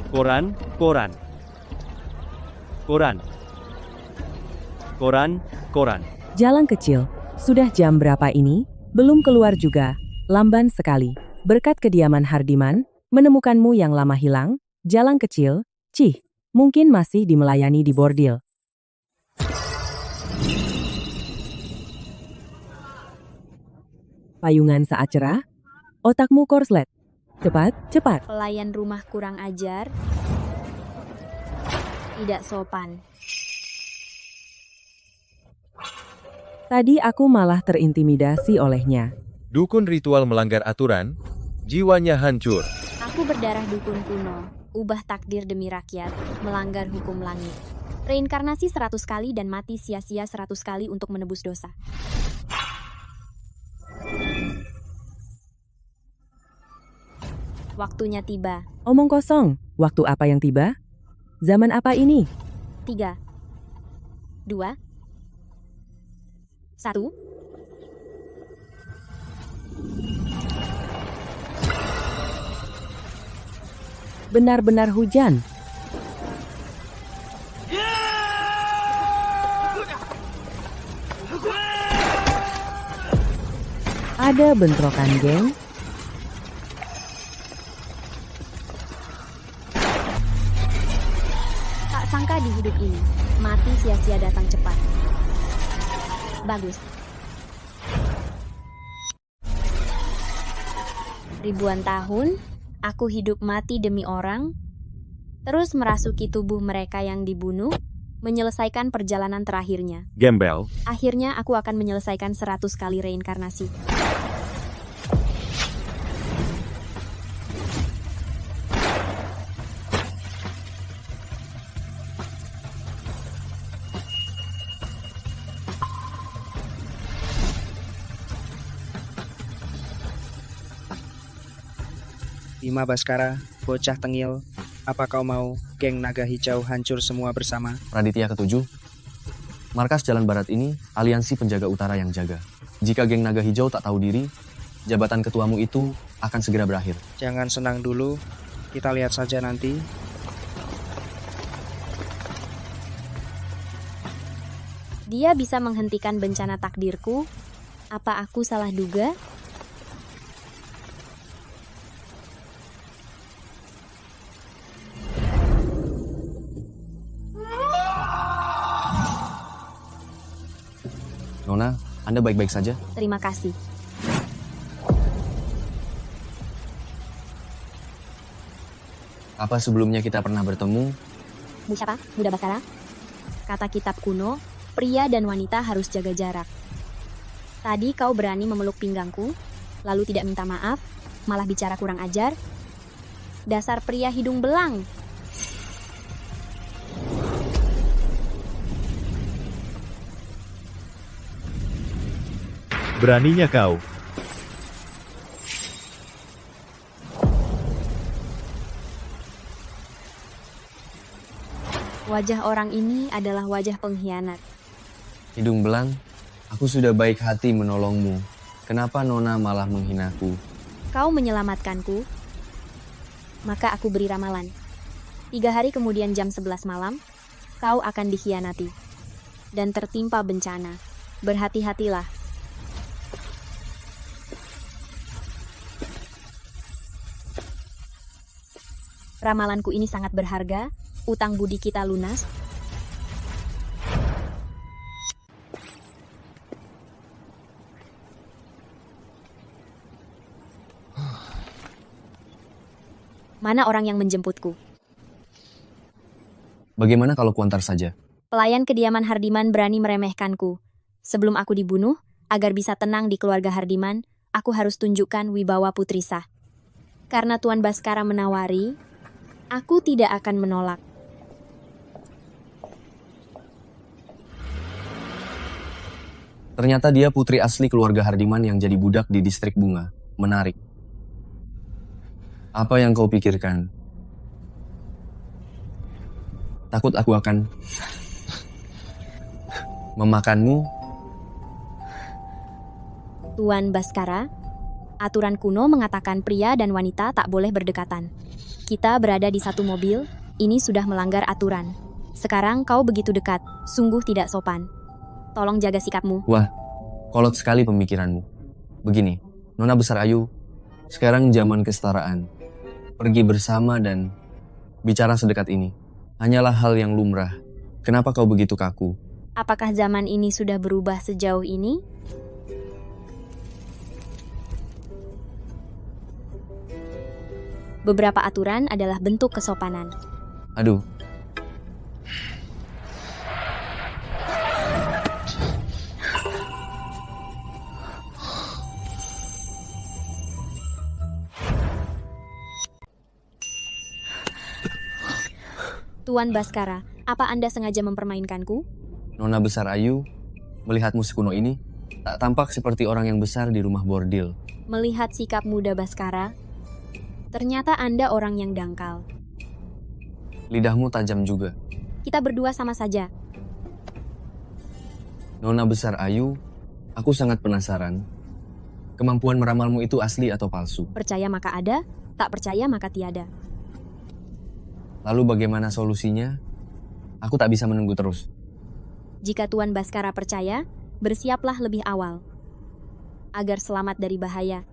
Koran, koran. Koran. Koran, koran. Jalan kecil. Sudah jam berapa ini? Belum keluar juga. Lamban sekali. Berkat kediaman Hardiman, menemukanmu yang lama hilang. Jalan kecil. Cih, mungkin masih dimelayani di bordil. Payungan saat cerah. Otakmu korslet. Cepat, cepat. Pelayan rumah kurang ajar. Tidak sopan. Tadi aku malah terintimidasi olehnya. Dukun ritual melanggar aturan, jiwanya hancur. Aku berdarah dukun kuno, ubah takdir demi rakyat, melanggar hukum langit. Reinkarnasi 100 kali dan mati sia-sia 100 kali untuk menebus dosa. Waktunya tiba. Omong kosong. Waktu apa yang tiba? Zaman apa ini? 3, 2, 1. Benar-benar hujan. Ada bentrokan geng. Tak sangka di hidup ini, mati sia-sia datang cepat. Bagus. Ribuan tahun, aku hidup mati demi orang, terus merasuki tubuh mereka yang dibunuh, menyelesaikan perjalanan terakhirnya. Gembel. Akhirnya aku akan menyelesaikan 100 kali reinkarnasi. Bima Baskara, bocah tengil, apa kau mau geng naga hijau hancur semua bersama? Raditya ke-7. Markas Jalan Barat ini aliansi penjaga utara yang jaga. Jika geng naga hijau tak tahu diri, jabatan ketuamu itu akan segera berakhir. Jangan senang dulu, kita lihat saja nanti. Dia bisa menghentikan bencana takdirku. Apa aku salah duga? Nona, Anda baik-baik saja? Terima kasih. Apa sebelumnya kita pernah bertemu? Bu siapa? Buddha Baskara? Kata kitab kuno, pria dan wanita harus jaga jarak. Tadi kau berani memeluk pinggangku, lalu tidak minta maaf, malah bicara kurang ajar. Dasar pria hidung belang. Beraninya kau. Wajah orang ini adalah wajah pengkhianat. Hidung belang, aku sudah baik hati menolongmu. Kenapa Nona malah menghinaku? Kau menyelamatkanku, maka aku beri ramalan. 3 hari kemudian jam 11 malam, kau akan dikhianati dan tertimpa bencana. Berhati-hatilah. Ramalanku ini sangat berharga, utang budi kita lunas. Mana orang yang menjemputku? Bagaimana kalau kuantar saja? Pelayan kediaman Hardiman berani meremehkanku. Sebelum aku dibunuh, agar bisa tenang di keluarga Hardiman, aku harus tunjukkan wibawa putri sah. Karena Tuan Baskara menawari, aku tidak akan menolak. Ternyata dia putri asli keluarga Hardiman yang jadi budak di distrik Bunga. Menarik. Apa yang kau pikirkan? Takut aku akan memakanmu? Tuan Baskara, Aturan kuno mengatakan pria dan wanita tak boleh berdekatan. Kita berada di satu mobil, ini sudah melanggar aturan. Sekarang kau begitu dekat, sungguh tidak sopan. Tolong jaga sikapmu. Wah, kolot sekali pemikiranmu. Begini, Nona Besar Ayu, sekarang zaman kesetaraan. Pergi bersama dan bicara sedekat ini. Hanyalah hal yang lumrah. Kenapa kau begitu kaku? Apakah zaman ini sudah berubah sejauh ini? Beberapa aturan adalah bentuk kesopanan. Aduh. Tuan Baskara, apa Anda sengaja mempermainkanku? Nona Besar Ayu, melihatmu sekuno ini, tak tampak seperti orang yang besar di rumah bordil. Melihat sikap muda Baskara, ternyata Anda orang yang dangkal. Lidahmu tajam juga. Kita berdua sama saja. Nona Besar Ayu, aku sangat penasaran. Kemampuan meramalmu itu asli atau palsu? Percaya maka ada, tak percaya maka tiada. Lalu bagaimana solusinya? Aku tak bisa menunggu terus. Jika Tuan Baskara percaya, bersiaplah lebih awal. Agar selamat dari bahaya.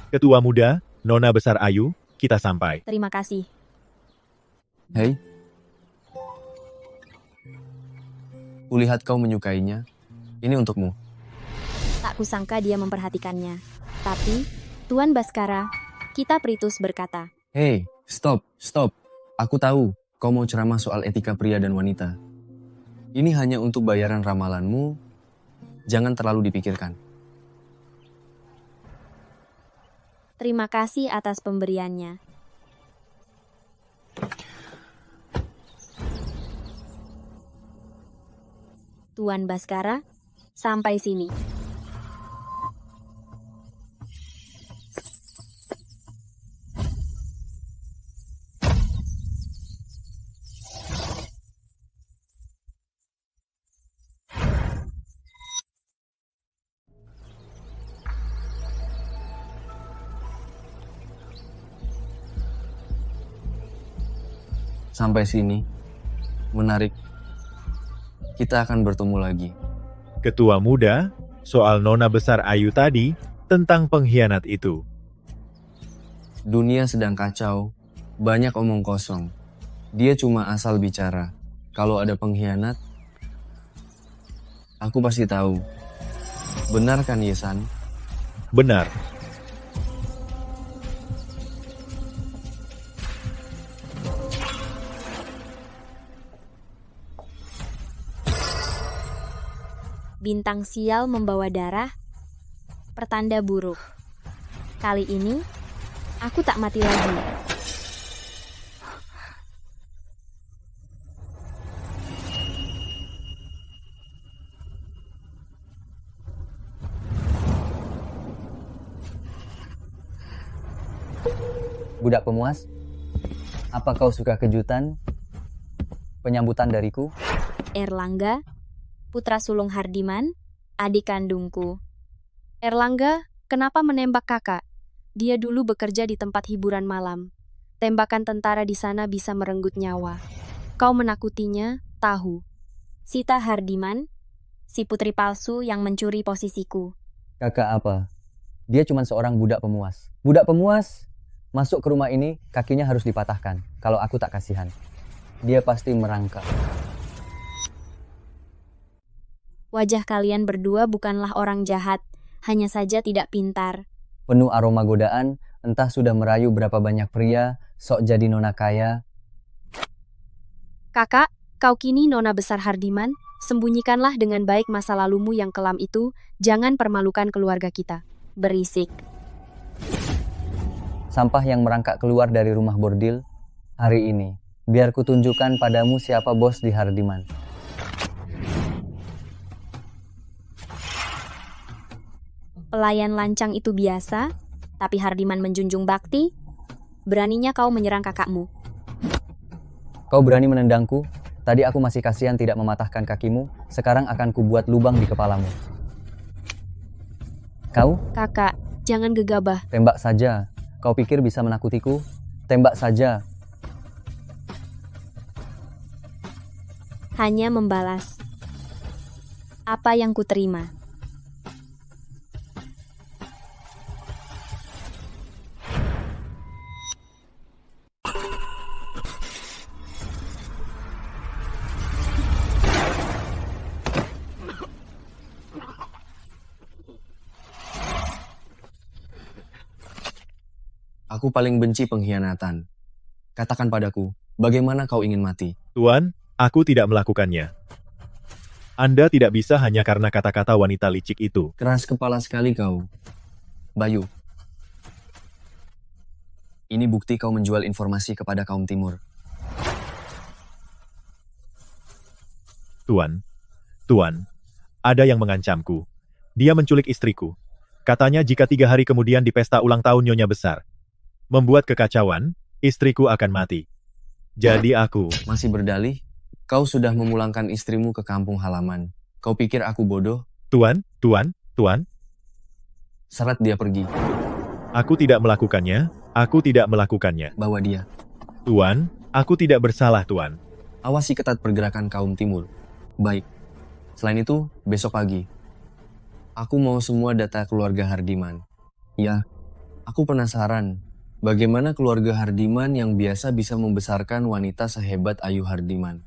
Ketua muda, Nona Besar Ayu, kita sampai. Terima kasih. Hei. Kulihat kau menyukainya. Ini untukmu. Tak kusangka dia memperhatikannya. Tapi, Tuan Baskara, kita Pritus berkata, Hei, stop. Aku tahu kau mau ceramah soal etika pria dan wanita. Ini hanya untuk bayaran ramalanmu. Jangan terlalu dipikirkan. terima kasih atas pemberiannya. Tuan Baskara, sampai sini. Sampai sini. Menarik. Kita akan bertemu lagi. Ketua muda, soal Nona Besar Ayu tadi tentang pengkhianat itu. Dunia sedang kacau. Banyak omong kosong. Dia cuma asal bicara. Kalau ada pengkhianat, aku pasti tahu. Benar kan, Yesan? Benar. Bintang sial membawa darah, pertanda buruk. Kali ini, aku tak mati lagi. Budak pemuas, apa kau suka kejutan penyambutan dariku? Erlangga, putra sulung Hardiman, adik kandungku. Erlangga, kenapa menembak kakak? Dia dulu bekerja di tempat hiburan malam. Tembakan tentara di sana bisa merenggut nyawa. Kau menakutinya, tahu. Sita Hardiman, si putri palsu yang mencuri posisiku. Kakak apa? Dia cuma seorang budak pemuas. Budak pemuas masuk ke rumah ini, kakinya harus dipatahkan. Kalau aku tak kasihan. Dia pasti merangkak. Wajah kalian berdua bukanlah orang jahat, hanya saja tidak pintar. Penuh aroma godaan, entah sudah merayu berapa banyak pria, sok jadi nona kaya. Kakak, kau kini nona besar Hardiman, sembunyikanlah dengan baik masa lalumu yang kelam itu, jangan permalukan keluarga kita. Berisik. Sampah yang merangkak keluar dari rumah bordil hari ini. Biar kutunjukkan padamu siapa bos di Hardiman. Pelayan lancang itu biasa, tapi Hardiman menjunjung bakti. Beraninya kau menyerang kakakmu. Kau berani menendangku? Tadi aku masih kasihan tidak mematahkan kakimu, sekarang akan kubuat lubang di kepalamu. Kau? Kakak, jangan gegabah. Tembak saja. Kau pikir bisa menakutiku? Tembak saja. Hanya membalas apa yang kuterima. Aku paling benci pengkhianatan. Katakan padaku, bagaimana kau ingin mati? Tuan, aku tidak melakukannya. Anda tidak bisa hanya karena kata-kata wanita licik itu. Keras kepala sekali kau. Bayu. Ini bukti kau menjual informasi kepada kaum timur. Tuan, ada yang mengancamku. Dia menculik istriku. Katanya jika 3 hari kemudian di pesta ulang tahun Nyonya Besar membuat kekacauan, istriku akan mati. Jadi aku... Masih berdalih? Kau sudah memulangkan istrimu ke kampung halaman. Kau pikir aku bodoh? Tuan, Seret dia pergi. aku tidak melakukannya. Bawa dia. Tuan, aku tidak bersalah, Tuan. Awasi ketat pergerakan kaum timur. Baik. Selain itu, besok pagi. Aku mau semua data keluarga Hardiman. Ya, aku penasaran. Bagaimana keluarga Hardiman yang biasa bisa membesarkan wanita sehebat Ayu Hardiman?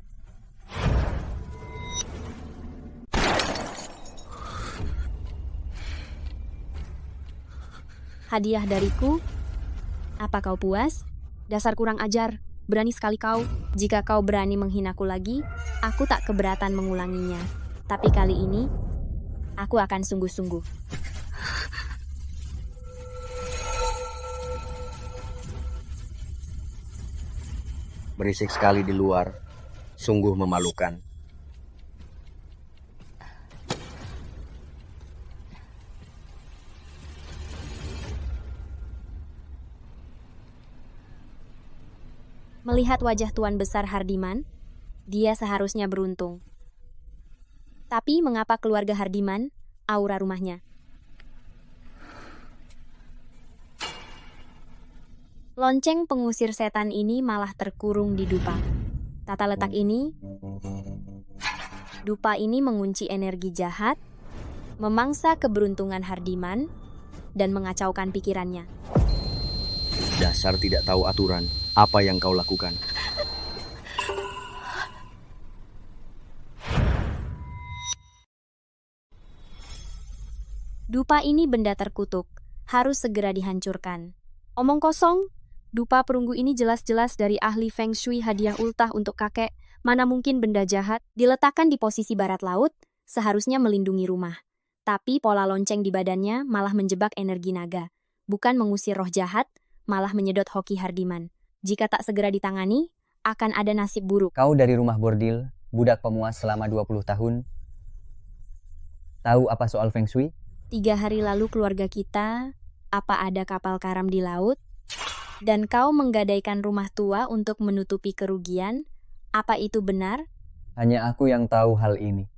Hadiah dariku. Apa kau puas? Dasar kurang ajar. Berani sekali kau. Jika kau berani menghinaku lagi, aku tak keberatan mengulanginya. Tapi kali ini, aku akan sungguh-sungguh. Berisik sekali di luar, sungguh memalukan. Melihat wajah Tuan Besar Hardiman, dia seharusnya beruntung. Tapi mengapa keluarga Hardiman, aura rumahnya? Lonceng pengusir setan ini malah terkurung di dupa. Tata letak ini, dupa ini mengunci energi jahat, memangsa keberuntungan Hardiman, dan mengacaukan pikirannya. Dasar tidak tahu aturan, apa yang kau lakukan? Dupa ini benda terkutuk, harus segera dihancurkan. Omong kosong, dupa perunggu ini jelas-jelas dari ahli Feng Shui hadiah ultah untuk kakek. Mana mungkin benda jahat diletakkan di posisi barat laut, seharusnya melindungi rumah. Tapi pola lonceng di badannya malah menjebak energi naga. Bukan mengusir roh jahat, malah menyedot hoki Hardiman. Jika tak segera ditangani, akan ada nasib buruk. Kau dari rumah bordil, budak pemuas selama 20 tahun. Tahu apa soal Feng Shui? 3 hari lalu keluarga kita, apa ada kapal karam di laut? Dan kau menggadaikan rumah tua untuk menutupi kerugian? Apa itu benar? Hanya aku yang tahu hal ini.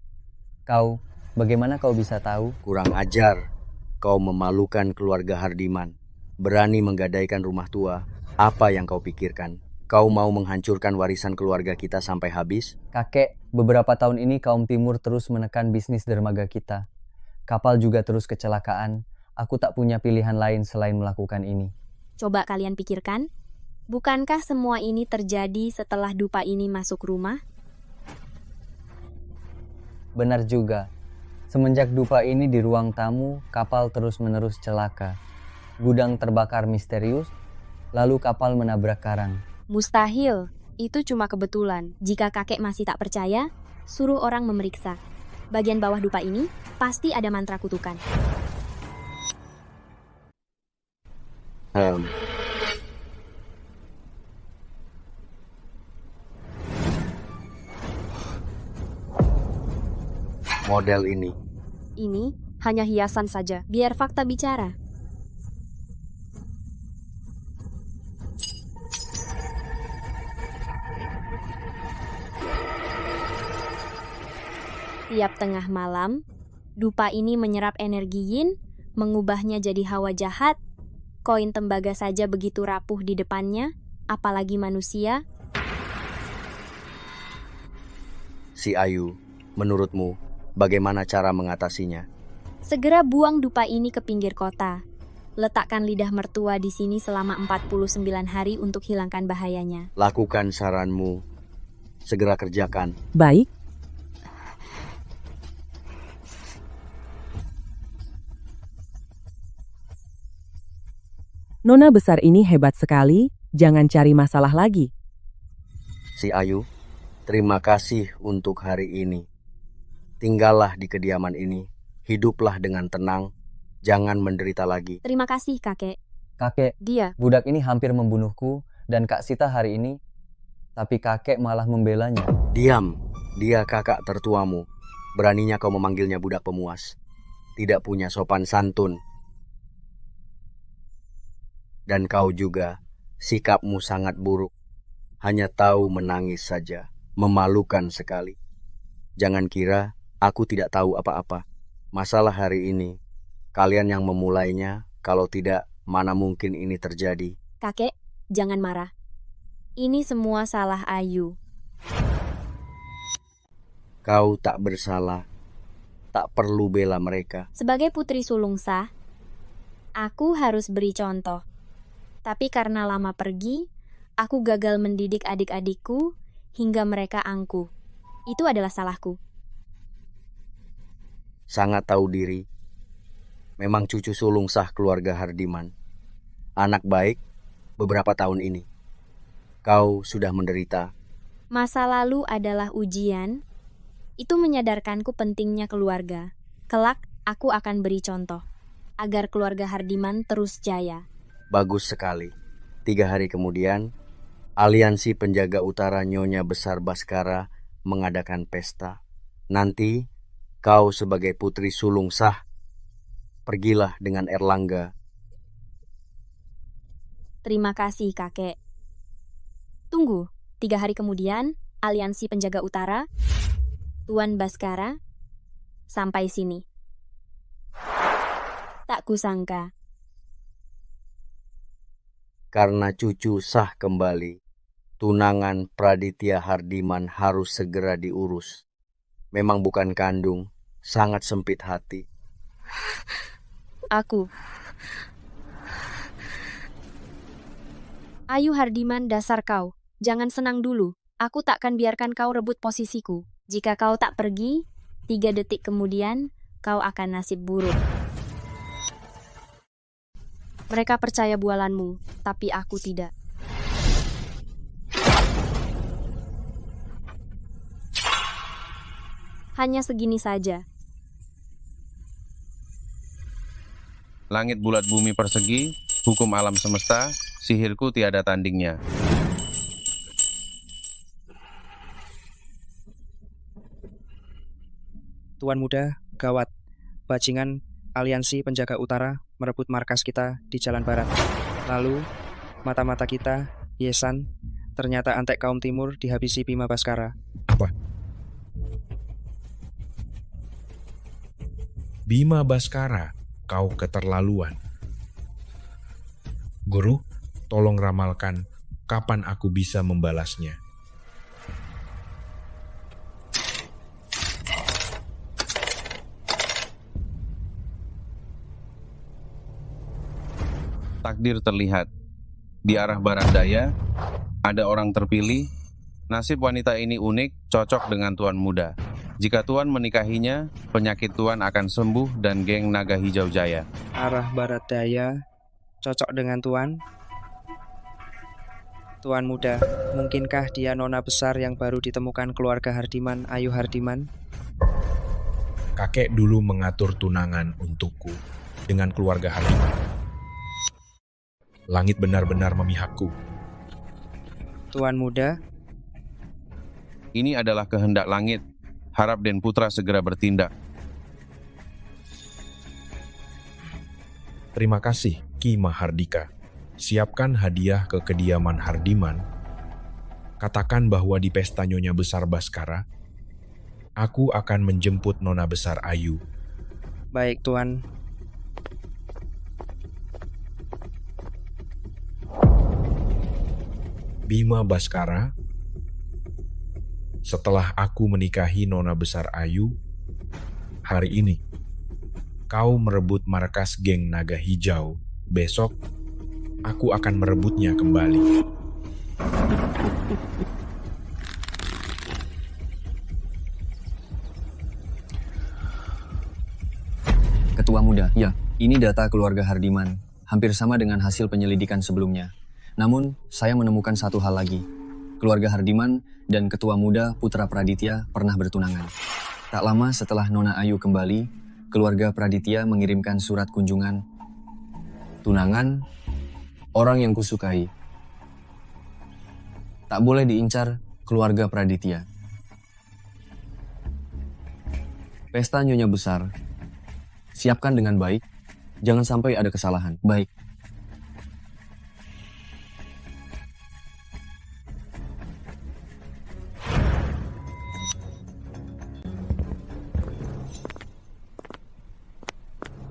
Kau, bagaimana kau bisa tahu? Kurang ajar, kau memalukan keluarga Hardiman. Berani menggadaikan rumah tua, apa yang kau pikirkan? Kau mau menghancurkan warisan keluarga kita sampai habis? Kakek, beberapa tahun ini kaum timur terus menekan bisnis dermaga kita. Kapal juga terus kecelakaan. Aku tak punya pilihan lain selain melakukan ini. Coba kalian pikirkan, bukankah semua ini terjadi setelah dupa ini masuk rumah? Benar juga. Semenjak dupa ini di ruang tamu, kapal terus-menerus celaka. Gudang terbakar misterius, lalu kapal menabrak karang. Mustahil, itu cuma kebetulan. Jika kakek masih tak percaya, suruh orang memeriksa. Bagian bawah dupa ini pasti ada mantra kutukan. Model ini. Ini hanya hiasan saja, biar fakta bicara. Tiap tengah malam, dupa ini menyerap energi yin, mengubahnya jadi hawa jahat. Koin tembaga saja begitu rapuh di depannya, apalagi manusia. Si Ayu, menurutmu, bagaimana cara mengatasinya? Segera buang dupa ini ke pinggir kota. Letakkan lidah mertua di sini selama 49 hari untuk hilangkan bahayanya. Lakukan saranmu. Segera kerjakan. Baik. Nona besar ini hebat sekali, jangan cari masalah lagi. Si Ayu, terima kasih untuk hari ini. Tinggallah di kediaman ini. Hiduplah dengan tenang. Jangan menderita lagi. Terima kasih, kakek. Kakek, Dia, budak ini hampir membunuhku dan Kak Sita hari ini, tapi kakek malah membelanya. Diam. Dia kakak tertuamu. Beraninya kau memanggilnya budak pemuas. Tidak punya sopan santun. Dan kau juga, sikapmu sangat buruk. Hanya tahu menangis saja. Memalukan sekali. Jangan kira aku tidak tahu apa-apa. Masalah hari ini, kalian yang memulainya. Kalau tidak, mana mungkin ini terjadi. kakek, jangan marah. Ini semua salah Ayu. Kau tak bersalah. Tak perlu bela mereka. Sebagai putri sulung sah, aku harus beri contoh. Tapi karena lama pergi, aku gagal mendidik adik-adikku hingga mereka angkuh. Itu adalah salahku. Sangat tahu diri. Memang cucu sulung sah keluarga Hardiman. Anak baik beberapa tahun ini. Kau sudah menderita. Masa lalu adalah ujian. Itu menyadarkanku pentingnya keluarga. Kelak, aku akan beri contoh. Agar keluarga Hardiman terus jaya. Bagus sekali. 3 hari kemudian, Aliansi Penjaga Utara Nyonya Besar Baskara mengadakan pesta. Nanti, kau sebagai putri sulung sah, pergilah dengan Erlangga. Terima kasih, kakek. Tunggu, 3 hari kemudian, Aliansi Penjaga Utara, Tuan Baskara, sampai sini. Tak kusangka. Karena cucu sah kembali, tunangan Praditya Hardiman harus segera diurus. Memang bukan kandung, sangat sempit hati. Aku. Ayu Hardiman, dasar kau. Jangan senang dulu. Aku takkan biarkan kau rebut posisiku. Jika kau tak pergi, 3 detik kemudian, kau akan nasib buruk. Mereka percaya bualanmu, tapi aku tidak. Hanya segini saja. Langit bulat bumi persegi, hukum alam semesta, sihirku tiada tandingnya. Tuan muda, gawat. Bajingan Aliansi Penjaga Utara merebut markas kita di Jalan Barat. Lalu, mata-mata kita, Yesan, ternyata antek kaum timur dihabisi Bima Baskara. Bima Baskara, kau keterlaluan. Guru, tolong ramalkan kapan aku bisa membalasnya. Takdir terlihat. Di arah barat daya, ada orang terpilih. Nasib wanita ini unik, cocok dengan tuan muda. Jika tuan menikahinya, penyakit tuan akan sembuh dan geng naga hijau jaya. Arah barat daya, cocok dengan tuan. Tuan muda, mungkinkah dia nona besar yang baru ditemukan keluarga Hardiman, Ayu Hardiman? Kakek dulu mengatur tunangan untukku dengan keluarga Hardiman. Langit benar-benar memihakku. Tuan muda, Ini adalah kehendak langit. Harap Den Putra segera bertindak. Terima kasih, Ki Mahardika. Siapkan hadiah ke kediaman Hardiman. Katakan bahwa di pesta Nyonya Besar Baskara, Aku akan menjemput Nona Besar Ayu. Baik, Tuan. Bima Baskara, setelah aku menikahi Nona Besar Ayu, hari ini kau merebut markas geng Naga Hijau. Besok, aku akan merebutnya kembali. Ketua Muda, ya, ini data keluarga Hardiman. Hampir sama dengan hasil penyelidikan sebelumnya. Namun, saya menemukan satu hal lagi. Keluarga Hardiman dan Ketua Muda Putra Praditya pernah bertunangan. Tak lama setelah Nona Ayu kembali, keluarga Praditya mengirimkan surat kunjungan. Tunangan, orang yang kusukai. Tak boleh diincar keluarga Praditya. Pesta Nyonya Besar. Siapkan dengan baik, jangan sampai ada kesalahan. Baik.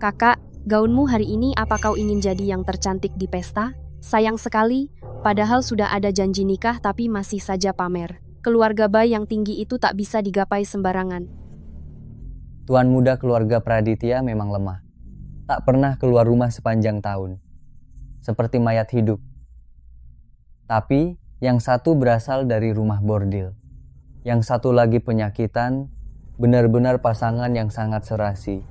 Kakak, gaunmu hari ini apa kau ingin jadi yang tercantik di pesta? Sayang sekali, padahal sudah ada janji nikah tapi masih saja pamer. Keluarga bayi yang tinggi itu tak bisa digapai sembarangan. Tuan muda keluarga Praditya memang lemah. Tak pernah keluar rumah sepanjang tahun. Seperti mayat hidup. Tapi yang satu berasal dari rumah bordil. Yang satu lagi penyakitan, benar-benar pasangan yang sangat serasi.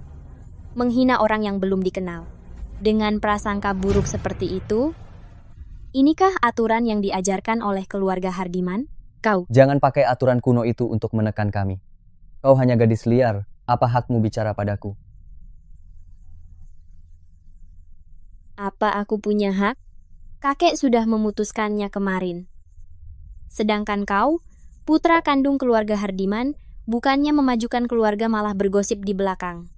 Menghina orang yang belum dikenal. Dengan prasangka buruk seperti itu, inikah aturan yang diajarkan oleh keluarga Hardiman? Kau, Jangan pakai aturan kuno itu untuk menekan kami. Kau hanya gadis liar. Apa hakmu bicara padaku? Apa aku punya hak? Kakek sudah memutuskannya kemarin. Sedangkan kau, putra kandung keluarga Hardiman, bukannya memajukan keluarga malah bergosip di belakang.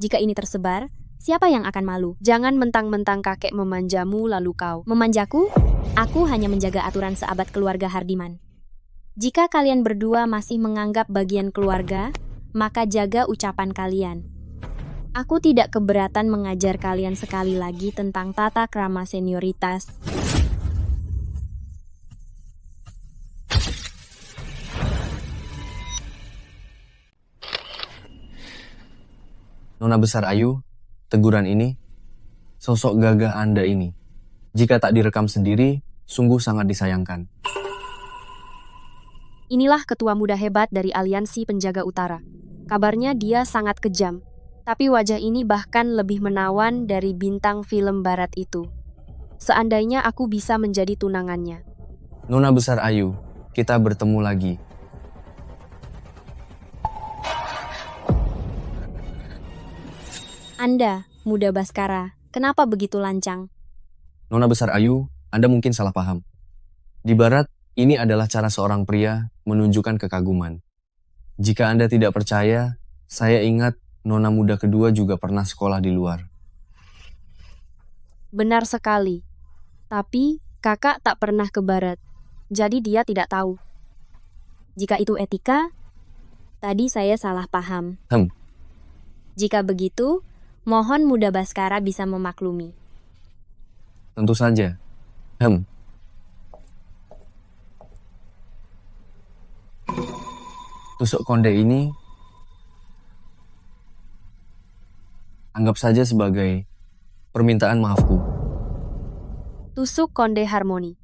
Jika ini tersebar, siapa yang akan malu? jangan mentang-mentang kakek memanjamu lalu kau. Memanjaku? Aku hanya menjaga aturan seabad keluarga Hardiman. Jika kalian berdua masih menganggap bagian keluarga, maka jaga ucapan kalian. Aku tidak keberatan mengajar kalian sekali lagi tentang tata krama senioritas. Nona Besar Ayu, teguran ini, sosok gagah Anda ini, jika tak direkam sendiri, sungguh sangat disayangkan. Inilah ketua muda hebat dari Aliansi Penjaga Utara. Kabarnya dia sangat kejam, tapi wajah ini bahkan lebih menawan dari bintang film barat itu. Seandainya aku bisa menjadi tunangannya. Nona Besar Ayu, kita bertemu lagi. Anda, Muda Baskara, kenapa begitu lancang? Nona Besar Ayu, Anda mungkin salah paham. Di barat, ini adalah cara seorang pria menunjukkan kekaguman. Jika Anda tidak percaya, saya ingat Nona muda kedua juga pernah sekolah di luar. Benar sekali. Tapi kakak tak pernah ke barat. Jadi dia tidak tahu. Jika itu etika, tadi saya salah paham. Hem. Jika begitu, mohon Muda Baskara bisa memaklumi. Tentu saja. Tusuk konde ini anggap saja sebagai permintaan maafku. Tusuk konde harmoni.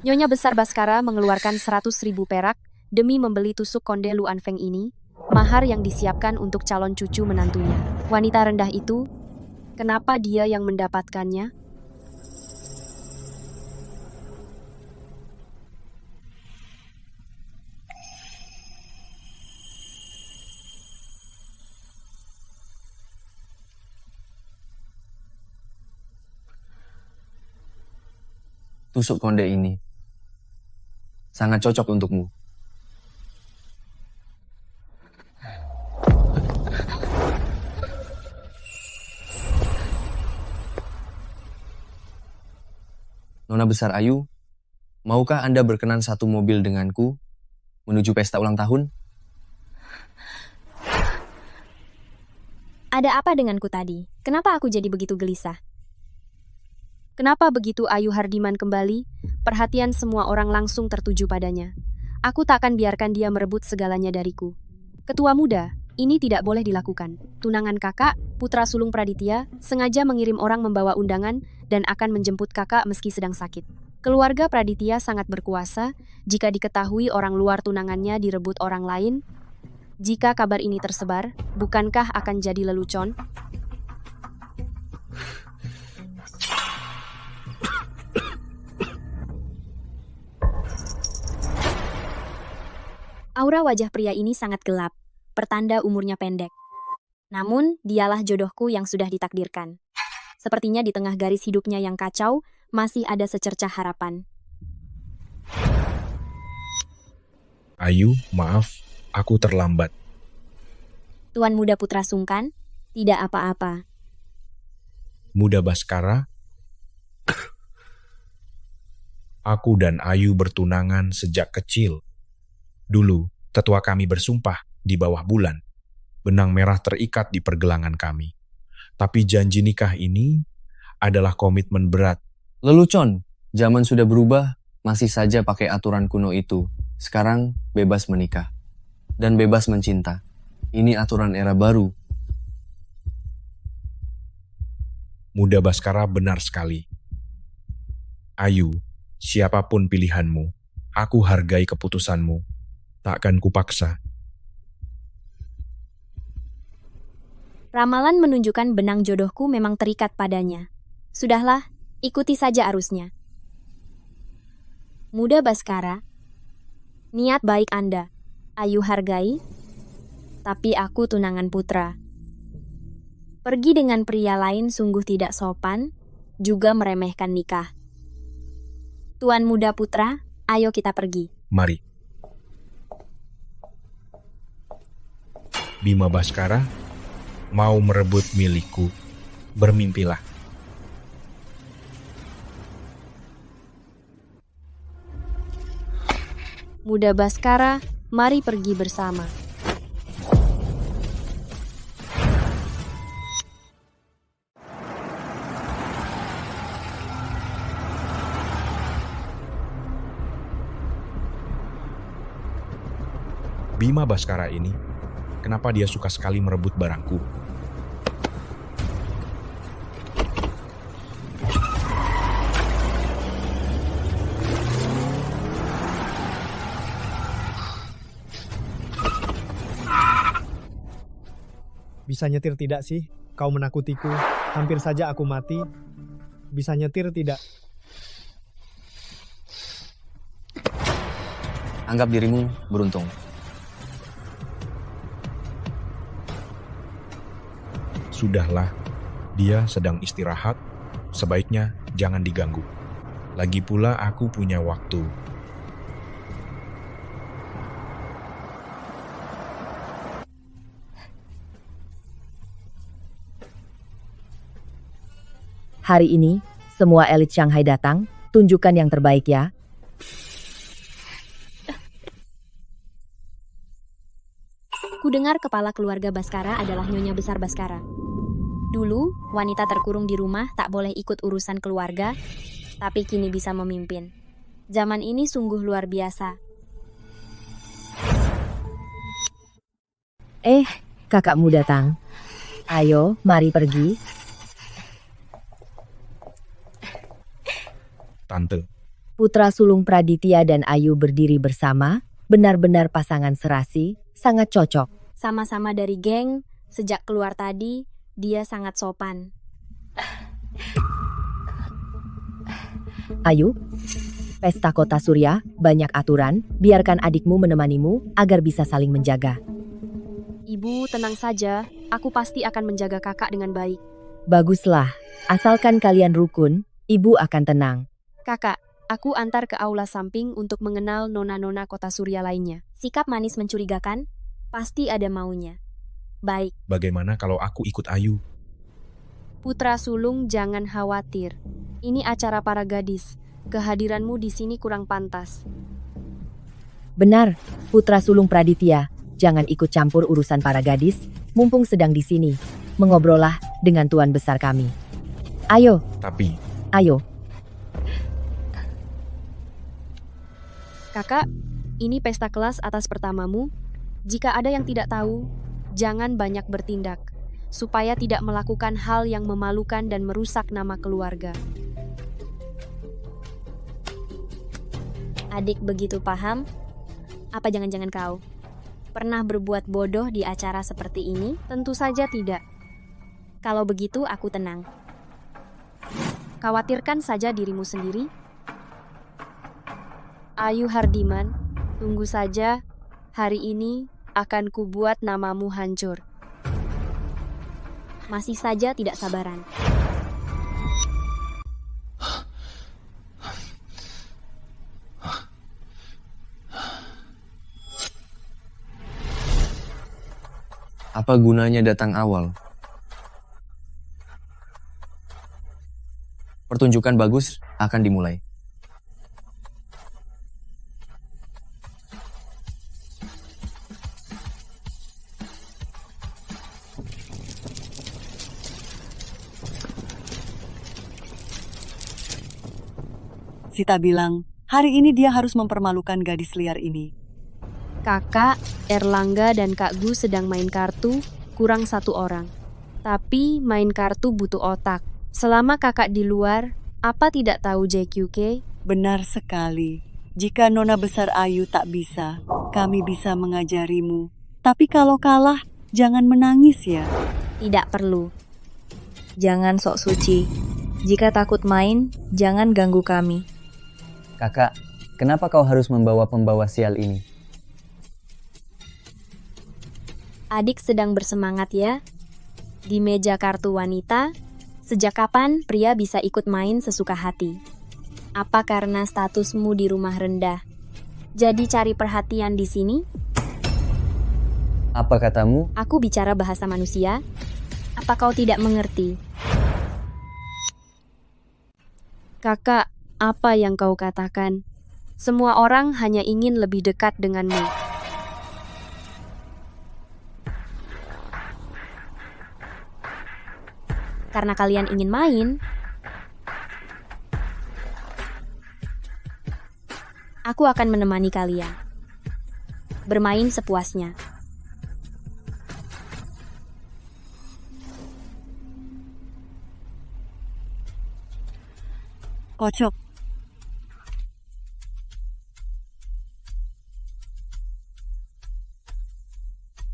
Nyonya Besar Baskara mengeluarkan 100.000 perak demi membeli tusuk konde Luan Feng ini, mahar yang disiapkan untuk calon cucu menantunya. Wanita rendah itu, kenapa dia yang mendapatkannya? Tusuk konde ini sangat cocok untukmu. Nona Besar Ayu, Maukah Anda berkenan satu mobil denganku menuju pesta ulang tahun? Ada apa denganku tadi? Kenapa aku jadi begitu gelisah? Kenapa begitu Ayu Hardiman kembali? Perhatian semua orang langsung tertuju padanya. Aku tak akan biarkan dia merebut segalanya dariku. Ketua muda, ini tidak boleh dilakukan. Tunangan kakak, putra sulung Praditya, sengaja mengirim orang membawa undangan dan akan menjemput kakak meski sedang sakit. Keluarga Praditya sangat berkuasa. Jika diketahui orang luar tunangannya direbut orang lain, jika kabar ini tersebar, bukankah akan jadi lelucon? Aura wajah pria ini sangat gelap, pertanda umurnya pendek. Namun, dialah jodohku yang sudah ditakdirkan. Sepertinya di tengah garis hidupnya yang kacau, masih ada secercah harapan. Ayu, maaf, aku terlambat. Tuan Muda Putra Sungkan, tidak apa-apa. Muda Baskara, aku dan Ayu bertunangan sejak kecil. Dulu, tetua kami bersumpah di bawah bulan. Benang merah terikat di pergelangan kami. Tapi janji nikah ini adalah komitmen berat. Lelucon, zaman sudah berubah, masih saja pakai aturan kuno itu. Sekarang bebas menikah dan bebas mencinta. Ini aturan era baru. Muda Baskara benar sekali. Ayu, siapapun pilihanmu, aku hargai keputusanmu. Takkan kupaksa. Ramalan menunjukkan benang jodohku memang terikat padanya. Sudahlah, ikuti saja arusnya. Muda Baskara, niat baik Anda, Ayu hargai, tapi aku tunangan putra. Pergi dengan pria lain sungguh tidak sopan, juga meremehkan nikah. Tuan Muda Putra, ayo kita pergi. Mari. Bima Baskara, mau merebut milikku, bermimpilah. Muda Baskara, mari pergi bersama. Bima Baskara ini, kenapa dia suka sekali merebut barangku? Bisa nyetir tidak sih? Kau menakutiku. Hampir saja aku mati. Bisa nyetir tidak? Anggap dirimu beruntung. Sudahlah, dia sedang istirahat, sebaiknya jangan diganggu. Lagi pula aku punya waktu. Hari ini, semua elit Shanghai datang, tunjukkan yang terbaik ya. Kudengar kepala keluarga Baskara adalah Nyonya Besar Baskara. Dulu, wanita terkurung di rumah tak boleh ikut urusan keluarga, tapi kini bisa memimpin. Zaman ini sungguh luar biasa. Kakakmu datang. Ayo, mari pergi. Tante, Putra sulung Praditya dan Ayu berdiri bersama, benar-benar pasangan serasi, sangat cocok. Sama-sama dari geng, sejak keluar tadi, dia sangat sopan. Ayu, pesta kota Surya, banyak aturan, biarkan adikmu menemanimu agar bisa saling menjaga. Ibu, tenang saja, aku pasti akan menjaga kakak dengan baik. Baguslah, asalkan kalian rukun, ibu akan tenang. Kakak, aku antar ke aula samping untuk mengenal nona-nona kota Surya lainnya. Sikap manis mencurigakan, pasti ada maunya. Baik. bagaimana kalau aku ikut Ayu? Putra sulung jangan khawatir. Ini acara para gadis. Kehadiranmu di sini kurang pantas. Benar, putra sulung Praditya, jangan ikut campur urusan para gadis, mumpung sedang di sini. Mengobrollah dengan tuan besar kami. Ayo, Tapi, ayo. Kakak, ini pesta kelas atas pertamamu. Jika ada yang tidak tahu, jangan banyak bertindak, supaya tidak melakukan hal yang memalukan dan merusak nama keluarga. Adik begitu paham? Apa jangan-jangan kau pernah berbuat bodoh di acara seperti ini? Tentu saja tidak. Kalau begitu aku tenang. Khawatirkan saja dirimu sendiri. Ayu Hardiman, tunggu saja. Hari ini akan kubuat namamu hancur. Masih saja tidak sabaran. Apa gunanya datang awal? Pertunjukan bagus akan dimulai. Sita bilang, hari ini dia harus mempermalukan gadis liar ini. Kakak, Erlangga, dan Kak Gu sedang main kartu, kurang 1 orang. Tapi main kartu butuh otak. Selama kakak di luar, apa tidak tahu JQK? Benar sekali. Jika Nona Besar Ayu tak bisa, kami bisa mengajarimu. Tapi kalau kalah, jangan menangis ya. Tidak perlu. Jangan sok suci. Jika takut main, jangan ganggu kami. Kakak, kenapa kau harus membawa pembawa sial ini? Adik sedang bersemangat ya. Di meja kartu wanita, sejak kapan pria bisa ikut main sesuka hati? Apa karena statusmu di rumah rendah? Jadi cari perhatian di sini? Apa katamu? Aku bicara bahasa manusia. Apa kau tidak mengerti? Kakak, apa yang kau katakan? Semua orang hanya ingin lebih dekat denganmu. Karena kalian ingin main, aku akan menemani kalian. Bermain sepuasnya. Kocok.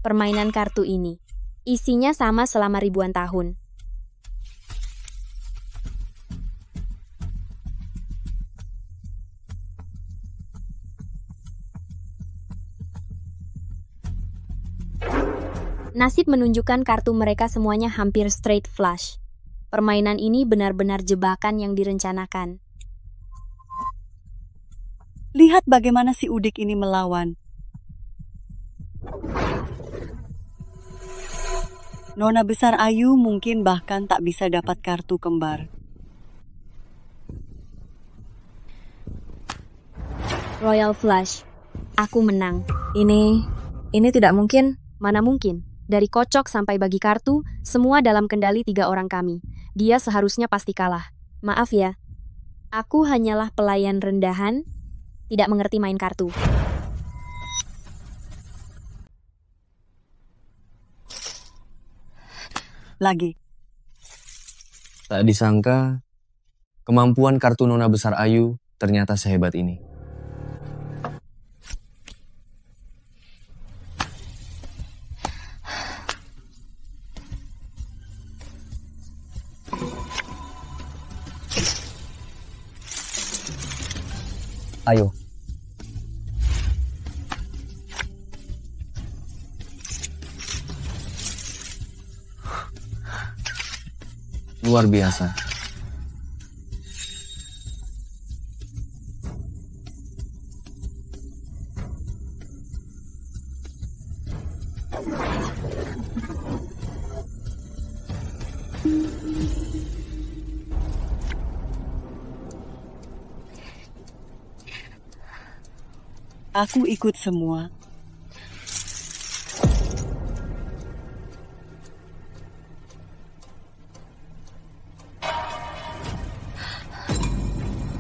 Permainan kartu ini, isinya sama selama ribuan tahun. Nasib menunjukkan kartu mereka semuanya hampir straight flush. Permainan ini benar-benar jebakan yang direncanakan. Lihat bagaimana si Udik ini melawan. Nona Besar Ayu mungkin bahkan tak bisa dapat kartu kembar. Royal Flush. Aku menang. Ini tidak mungkin. Mana mungkin? Dari kocok sampai bagi kartu, semua dalam kendali 3 orang kami. Dia seharusnya pasti kalah. Maaf ya. Aku hanyalah pelayan rendahan, tidak mengerti main kartu. Lagi. Tak disangka, kemampuan kartu Nona Besar Ayu ternyata sehebat ini. Ayo. Luar biasa. Aku ikut semua.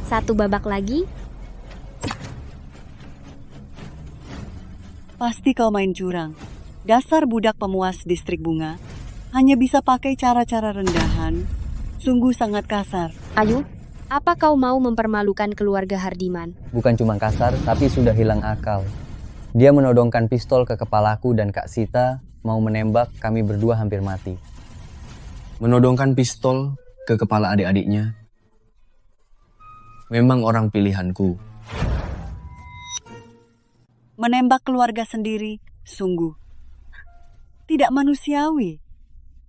Satu babak lagi, Pasti kau main curang. Dasar budak pemuas distrik bunga. Hanya bisa pakai cara-cara rendahan. Sungguh sangat kasar. Ayu, apa kau mau mempermalukan keluarga Hardiman? Bukan cuma kasar, tapi sudah hilang akal. Dia menodongkan pistol ke kepalaku dan Kak Sita mau menembak, kami berdua hampir mati. Menodongkan pistol ke kepala adik-adiknya memang orang pilihanku. Menembak keluarga sendiri, sungguh tidak manusiawi.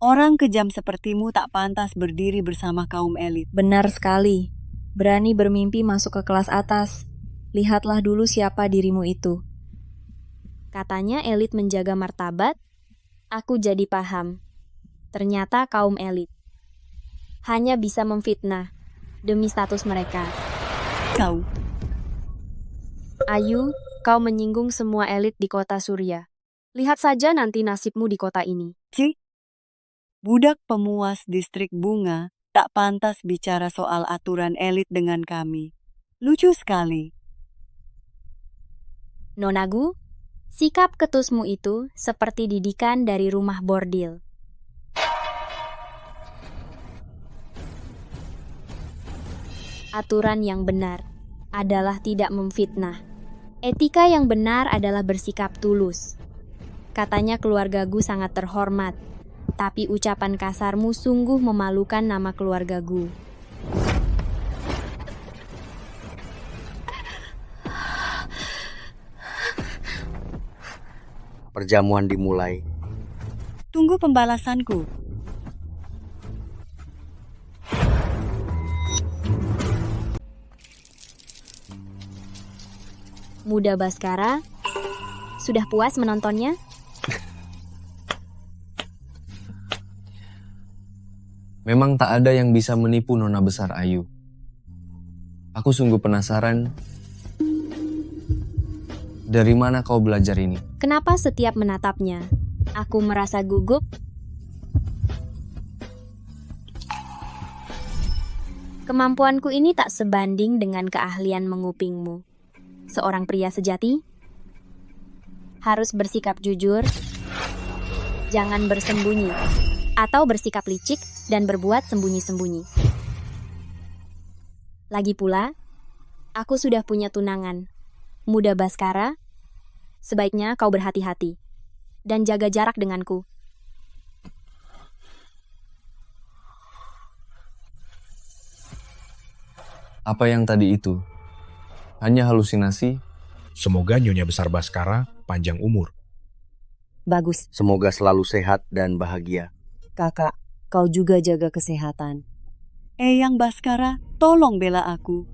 Orang kejam sepertimu tak pantas berdiri bersama kaum elit. Benar sekali. Berani bermimpi masuk ke kelas atas. Lihatlah dulu siapa dirimu itu. katanya elit menjaga martabat. Aku jadi paham. Ternyata kaum elit hanya bisa memfitnah demi status mereka. Kau, Ayu, kau menyinggung semua elit di kota Surya. Lihat saja nanti nasibmu di kota ini. Ci, budak pemuas distrik bunga tak pantas bicara soal aturan elit dengan kami. Lucu sekali. Nonagu, sikap ketusmu itu seperti didikan dari rumah bordil. Aturan yang benar adalah tidak memfitnah. Etika yang benar adalah bersikap tulus. Katanya keluargaku sangat terhormat, tapi ucapan kasarmu sungguh memalukan nama keluargaku. Perjamuan dimulai. Tunggu pembalasanku. Muda Baskara, sudah puas menontonnya? Memang tak ada yang bisa menipu Nona Besar Ayu. Aku sungguh penasaran, dari mana kau belajar ini? Kenapa setiap menatapnya, aku merasa gugup? Kemampuanku ini tak sebanding dengan keahlian mengupingmu. Seorang pria sejati harus bersikap jujur, jangan bersembunyi, atau bersikap licik dan berbuat sembunyi-sembunyi. Lagi pula, aku sudah punya tunangan. Muda Baskara, sebaiknya kau berhati-hati dan jaga jarak denganku. Apa yang tadi itu? Hanya halusinasi? Semoga Nyonya Besar Baskara panjang umur. Bagus. Semoga selalu sehat dan bahagia. Kakak, kau juga jaga kesehatan. Eyang Baskara, tolong bela aku.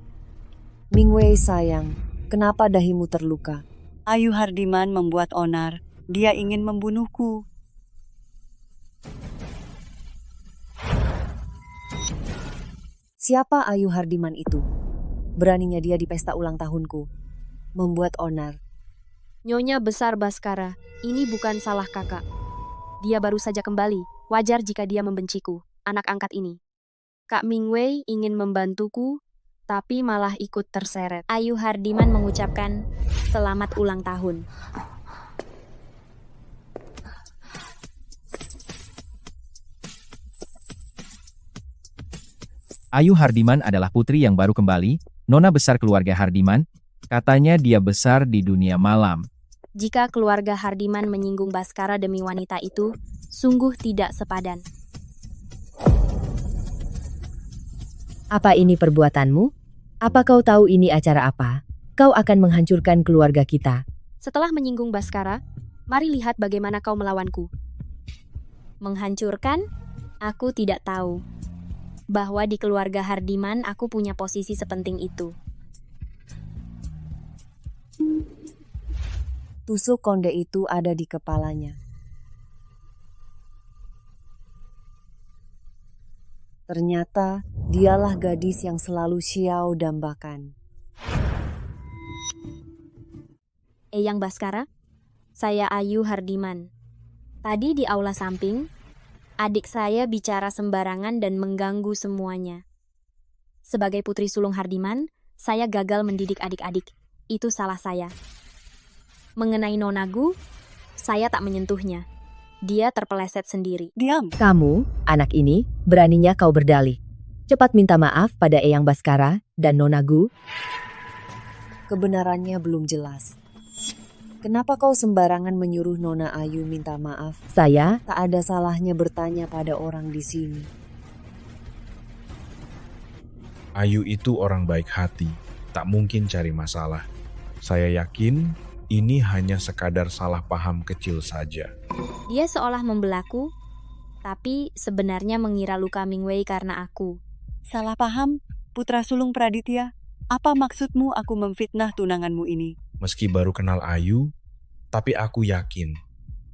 Mingwei sayang, kenapa dahimu terluka? Ayu Hardiman membuat onar. Dia ingin membunuhku. Siapa Ayu Hardiman itu? Beraninya dia di pesta ulang tahunku. Membuat onar. Nyonya Besar Baskara, ini bukan salah kakak. Dia baru saja kembali. Wajar jika dia membenciku, anak angkat ini. Kak Mingwei ingin membantuku, tapi malah ikut terseret. Ayu Hardiman mengucapkan selamat ulang tahun. Ayu Hardiman adalah putri yang baru kembali, nona besar keluarga Hardiman. Katanya dia besar di dunia malam. Jika keluarga Hardiman menyinggung Baskara demi wanita itu, sungguh tidak sepadan. Apa ini perbuatanmu? Apa kau tahu ini acara apa? Kau akan menghancurkan keluarga kita. Setelah menyinggung Baskara, mari lihat bagaimana kau melawanku. Menghancurkan? Aku tidak tahu bahwa di keluarga Hardiman aku punya posisi sepenting itu. Tusuk konde itu ada di kepalanya. Ternyata dialah gadis yang selalu Xiao dambakan. Eyang Baskara, saya Ayu Hardiman. Tadi di aula samping, adik saya bicara sembarangan dan mengganggu semuanya. Sebagai putri sulung Hardiman, saya gagal mendidik adik-adik. Itu salah saya. Mengenai Nonagu, saya tak menyentuhnya. Dia terpeleset sendiri. Diam. Kamu, anak ini, beraninya kau berdalih. Cepat minta maaf pada Eyang Baskara dan Nonagu. Kebenarannya belum jelas. Kenapa kau sembarangan menyuruh Nona Ayu minta maaf? Saya tak ada salahnya bertanya pada orang di sini. Ayu itu orang baik hati, tak mungkin cari masalah. Saya yakin ini hanya sekadar salah paham kecil saja. Dia seolah membelaku, tapi sebenarnya mengira luka Mingwei karena aku. Salah paham, putra sulung Praditya. Apa maksudmu aku memfitnah tunanganmu ini? Meski baru kenal Ayu, tapi aku yakin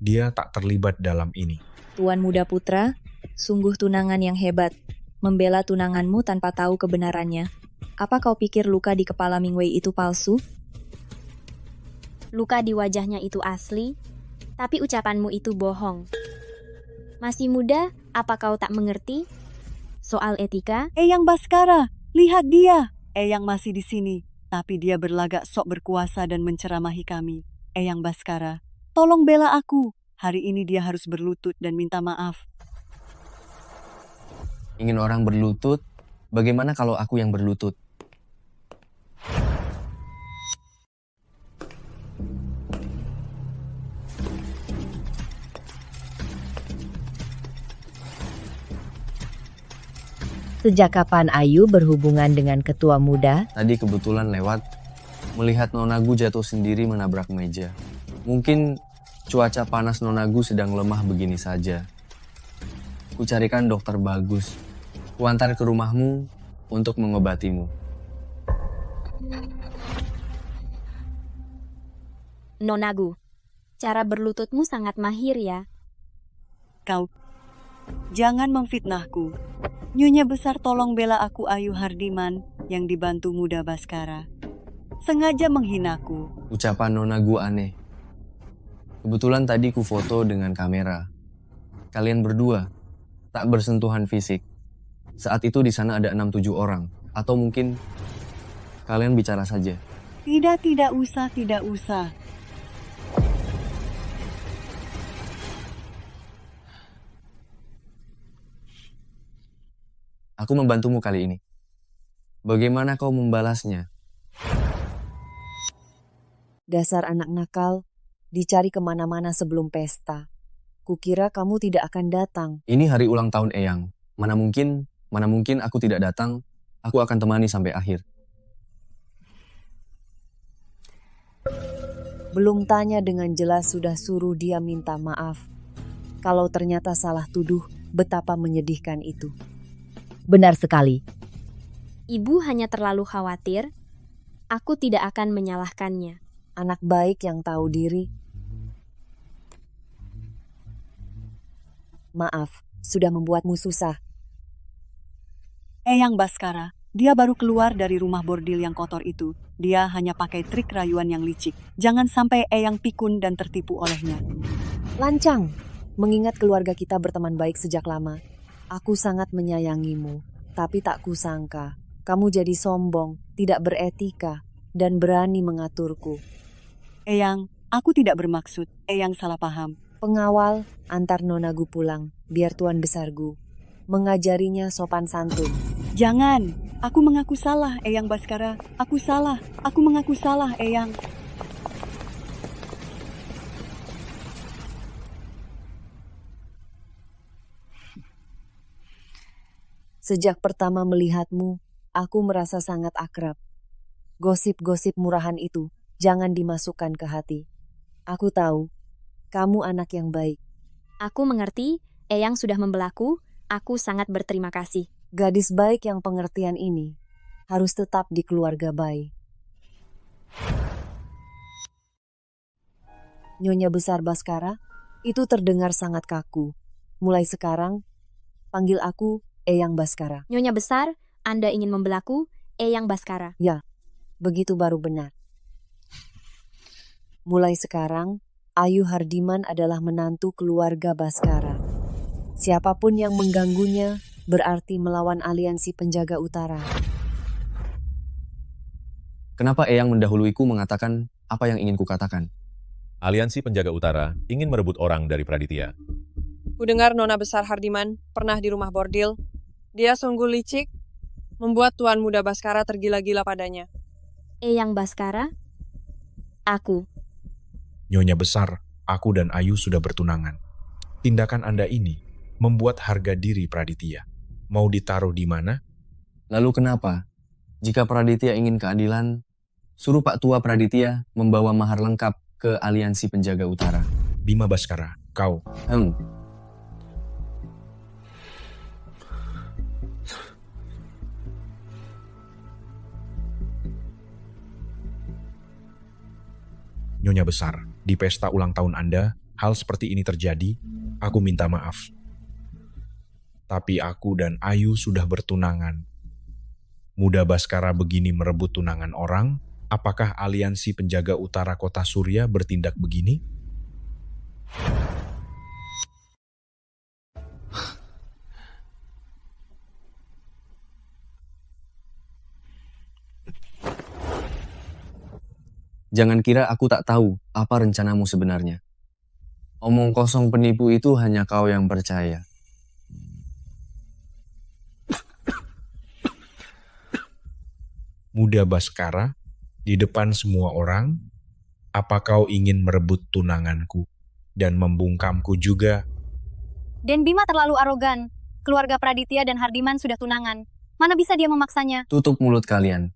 dia tak terlibat dalam ini. Tuan Muda Putra, sungguh tunangan yang hebat. Membela tunanganmu tanpa tahu kebenarannya. Apa kau pikir luka di kepala Mingwei itu palsu? Luka di wajahnya itu asli, tapi ucapanmu itu bohong. Masih muda, apa kau tak mengerti? Soal etika? Eyang Baskara, lihat dia. Eyang masih di sini, tapi dia berlagak sok berkuasa dan menceramahi kami. Eyang Baskara, tolong bela aku. Hari ini dia harus berlutut dan minta maaf. Ingin orang berlutut? Bagaimana kalau aku yang berlutut? Sejak kapan Ayu berhubungan dengan ketua muda? Tadi kebetulan lewat, melihat Nonagu jatuh sendiri menabrak meja. Mungkin cuaca panas Nonagu sedang lemah begini saja. Ku carikan dokter bagus. Ku antar ke rumahmu untuk mengobatimu. Nonagu, cara berlututmu sangat mahir ya. Kau, jangan memfitnahku. Nyonya besar tolong bela aku Ayu Hardiman yang dibantu Muda Baskara. Sengaja menghinaku. Ucapan Nonagu aneh. Kebetulan tadi ku foto dengan kamera. Kalian berdua tak bersentuhan fisik. Saat itu di sana ada 6-7 orang. Atau mungkin kalian bicara saja. Tidak usah. Aku membantumu kali ini. Bagaimana kau membalasnya? Dasar anak nakal, dicari kemana-mana sebelum pesta. Kukira kamu tidak akan datang. Ini hari ulang tahun Eyang. Mana mungkin aku tidak datang. Aku akan temani sampai akhir. Belum tanya dengan jelas sudah suruh dia minta maaf. Kalau ternyata salah tuduh, betapa menyedihkan itu. Benar sekali. Ibu hanya terlalu khawatir. Aku tidak akan menyalahkannya. Anak baik yang tahu diri. Maaf, sudah membuatmu susah. Eyang Baskara, dia baru keluar dari rumah bordil yang kotor itu. Dia hanya pakai trik rayuan yang licik. Jangan sampai Eyang pikun dan tertipu olehnya. Lancang, mengingat keluarga kita berteman baik sejak lama. Aku sangat menyayangimu, tapi tak kusangka kamu jadi sombong, tidak beretika, dan berani mengaturku. Eyang, aku tidak bermaksud. Eyang salah paham. Pengawal, antar Nonagu pulang, biar Tuan Besargu mengajarinya sopan santun. Jangan, aku mengaku salah, Eyang Baskara. Aku mengaku salah, Eyang. Sejak pertama melihatmu, aku merasa sangat akrab. Gosip-gosip murahan itu jangan dimasukkan ke hati. Aku tahu, kamu anak yang baik. Aku mengerti, Eyang sudah membelaku, aku sangat berterima kasih. Gadis baik yang pengertian ini harus tetap di keluarga baik. Nyonya Besar Baskara, itu terdengar sangat kaku. Mulai sekarang, panggil aku Eyang Baskara. Nyonya Besar, Anda ingin membelaku, Eyang Baskara. Ya, begitu baru benar. Mulai sekarang, Ayu Hardiman adalah menantu keluarga Baskara. Siapapun yang mengganggunya berarti melawan aliansi penjaga utara. Kenapa Eyang mendahuluiku mengatakan apa yang ingin kukatakan? Aliansi penjaga utara ingin merebut orang dari Praditya. Kudengar Nona Besar Hardiman pernah di rumah bordil. Dia sungguh licik, membuat Tuan Muda Baskara tergila-gila padanya. Eyang Baskara? Aku. Nyonya Besar, aku dan Ayu sudah bertunangan. Tindakan Anda ini membuat harga diri Praditya. Mau ditaruh di mana? Lalu kenapa? Jika Praditya ingin keadilan, suruh Pak Tua Praditya membawa mahar lengkap ke aliansi penjaga utara. Bima Baskara, kau. Nyonya Besar, di pesta ulang tahun Anda, hal seperti ini terjadi, aku minta maaf. Tapi aku dan Ayu sudah bertunangan. Muda Baskara begini merebut tunangan orang, apakah aliansi penjaga utara kota Surya bertindak begini? Jangan kira aku tak tahu apa rencanamu sebenarnya. Omong kosong penipu itu hanya kau yang percaya. Muda Baskara, di depan semua orang, apa kau ingin merebut tunanganku dan membungkamku juga? Den Bima terlalu arogan. Keluarga Praditya dan Hardiman sudah tunangan. Mana bisa dia memaksanya? Tutup mulut kalian.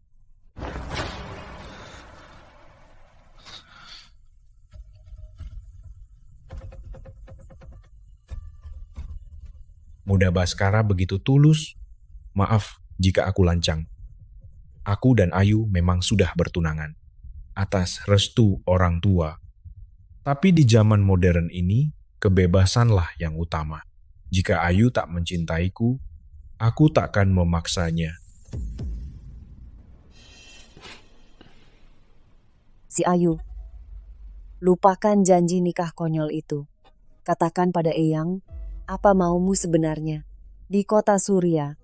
Muda Baskara begitu tulus. Maaf jika aku lancang. Aku dan Ayu memang sudah bertunangan atas restu orang tua. Tapi di zaman modern ini, kebebasanlah yang utama. Jika Ayu tak mencintaiku, aku takkan memaksanya. Si Ayu, lupakan janji nikah konyol itu. Katakan pada Eyang, apa maumu sebenarnya? Di kota Surya,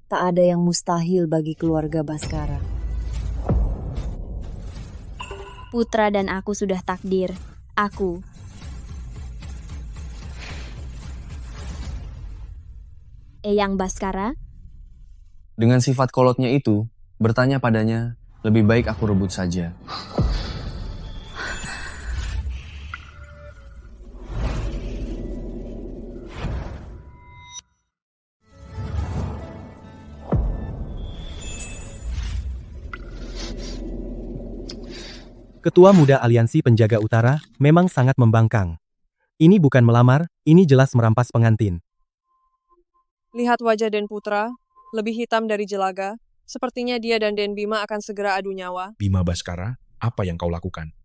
tak ada yang mustahil bagi keluarga Baskara. Putra dan aku sudah takdir. Aku. Eyang Baskara? Dengan sifat kolotnya itu, bertanya padanya, lebih baik aku rebut saja. Ketua Muda Aliansi Penjaga Utara memang sangat membangkang. Ini bukan melamar, ini jelas merampas pengantin. Lihat wajah Den Putra, lebih hitam dari jelaga. Sepertinya dia dan Den Bima akan segera adu nyawa. Bima Baskara, apa yang kau lakukan?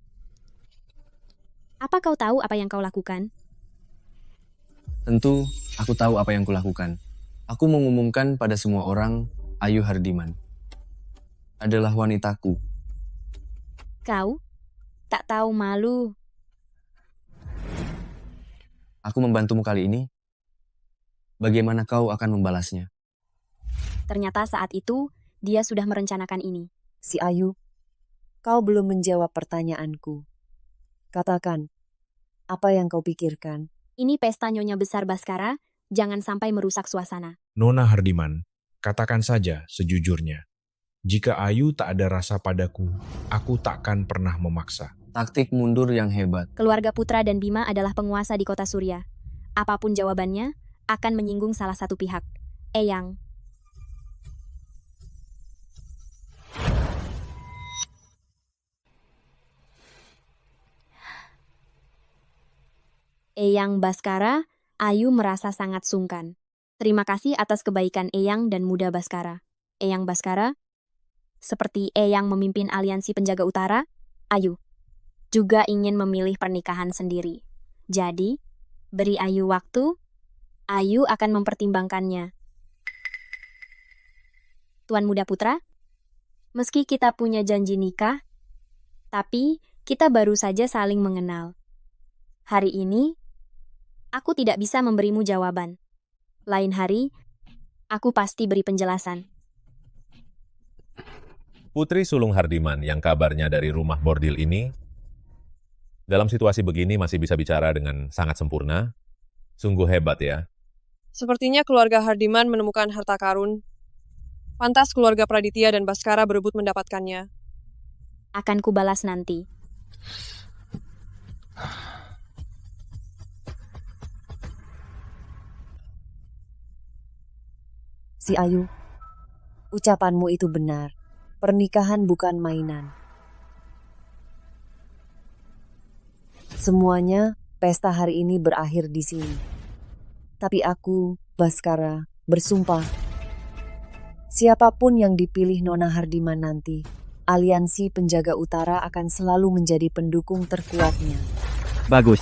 Apa kau tahu apa yang kau lakukan? Tentu, aku tahu apa yang kulakukan. Aku mengumumkan pada semua orang, Ayu Hardiman adalah wanitaku. Kau? Tak tahu malu. Aku membantumu kali ini. Bagaimana kau akan membalasnya? Ternyata saat itu, dia sudah merencanakan ini. Si Ayu, kau belum menjawab pertanyaanku. Katakan, apa yang kau pikirkan? Ini pesta Nyonya Besar Baskara, jangan sampai merusak suasana. Nona Hardiman, katakan saja sejujurnya. Jika Ayu tak ada rasa padaku, aku takkan pernah memaksa. Taktik mundur yang hebat. Keluarga Putra dan Bima adalah penguasa di kota Surya. Apapun jawabannya, akan menyinggung salah satu pihak. Eyang. Eyang Baskara, Ayu merasa sangat sungkan. Terima kasih atas kebaikan Eyang dan Muda Baskara. Eyang Baskara, seperti Eyang memimpin aliansi penjaga utara, Ayu juga ingin memilih pernikahan sendiri. Jadi, beri Ayu waktu, Ayu akan mempertimbangkannya. Tuan Muda Putra, meski kita punya janji nikah, tapi Kita baru saja saling mengenal. Hari ini, aku tidak bisa memberimu jawaban. Lain hari, aku pasti beri penjelasan. Putri sulung Hardiman yang kabarnya dari rumah bordil ini, dalam situasi begini masih bisa bicara dengan sangat sempurna. Sungguh hebat ya. Sepertinya keluarga Hardiman menemukan harta karun. Pantas keluarga Praditya dan Baskara berebut mendapatkannya. Akan kubalas nanti. Si Ayu, ucapanmu itu benar. Pernikahan bukan mainan. Semuanya, pesta hari ini berakhir di sini. Tapi aku, Baskara, bersumpah. Siapapun yang dipilih Nona Hardiman nanti, Aliansi Penjaga Utara akan selalu menjadi pendukung terkuatnya. Bagus.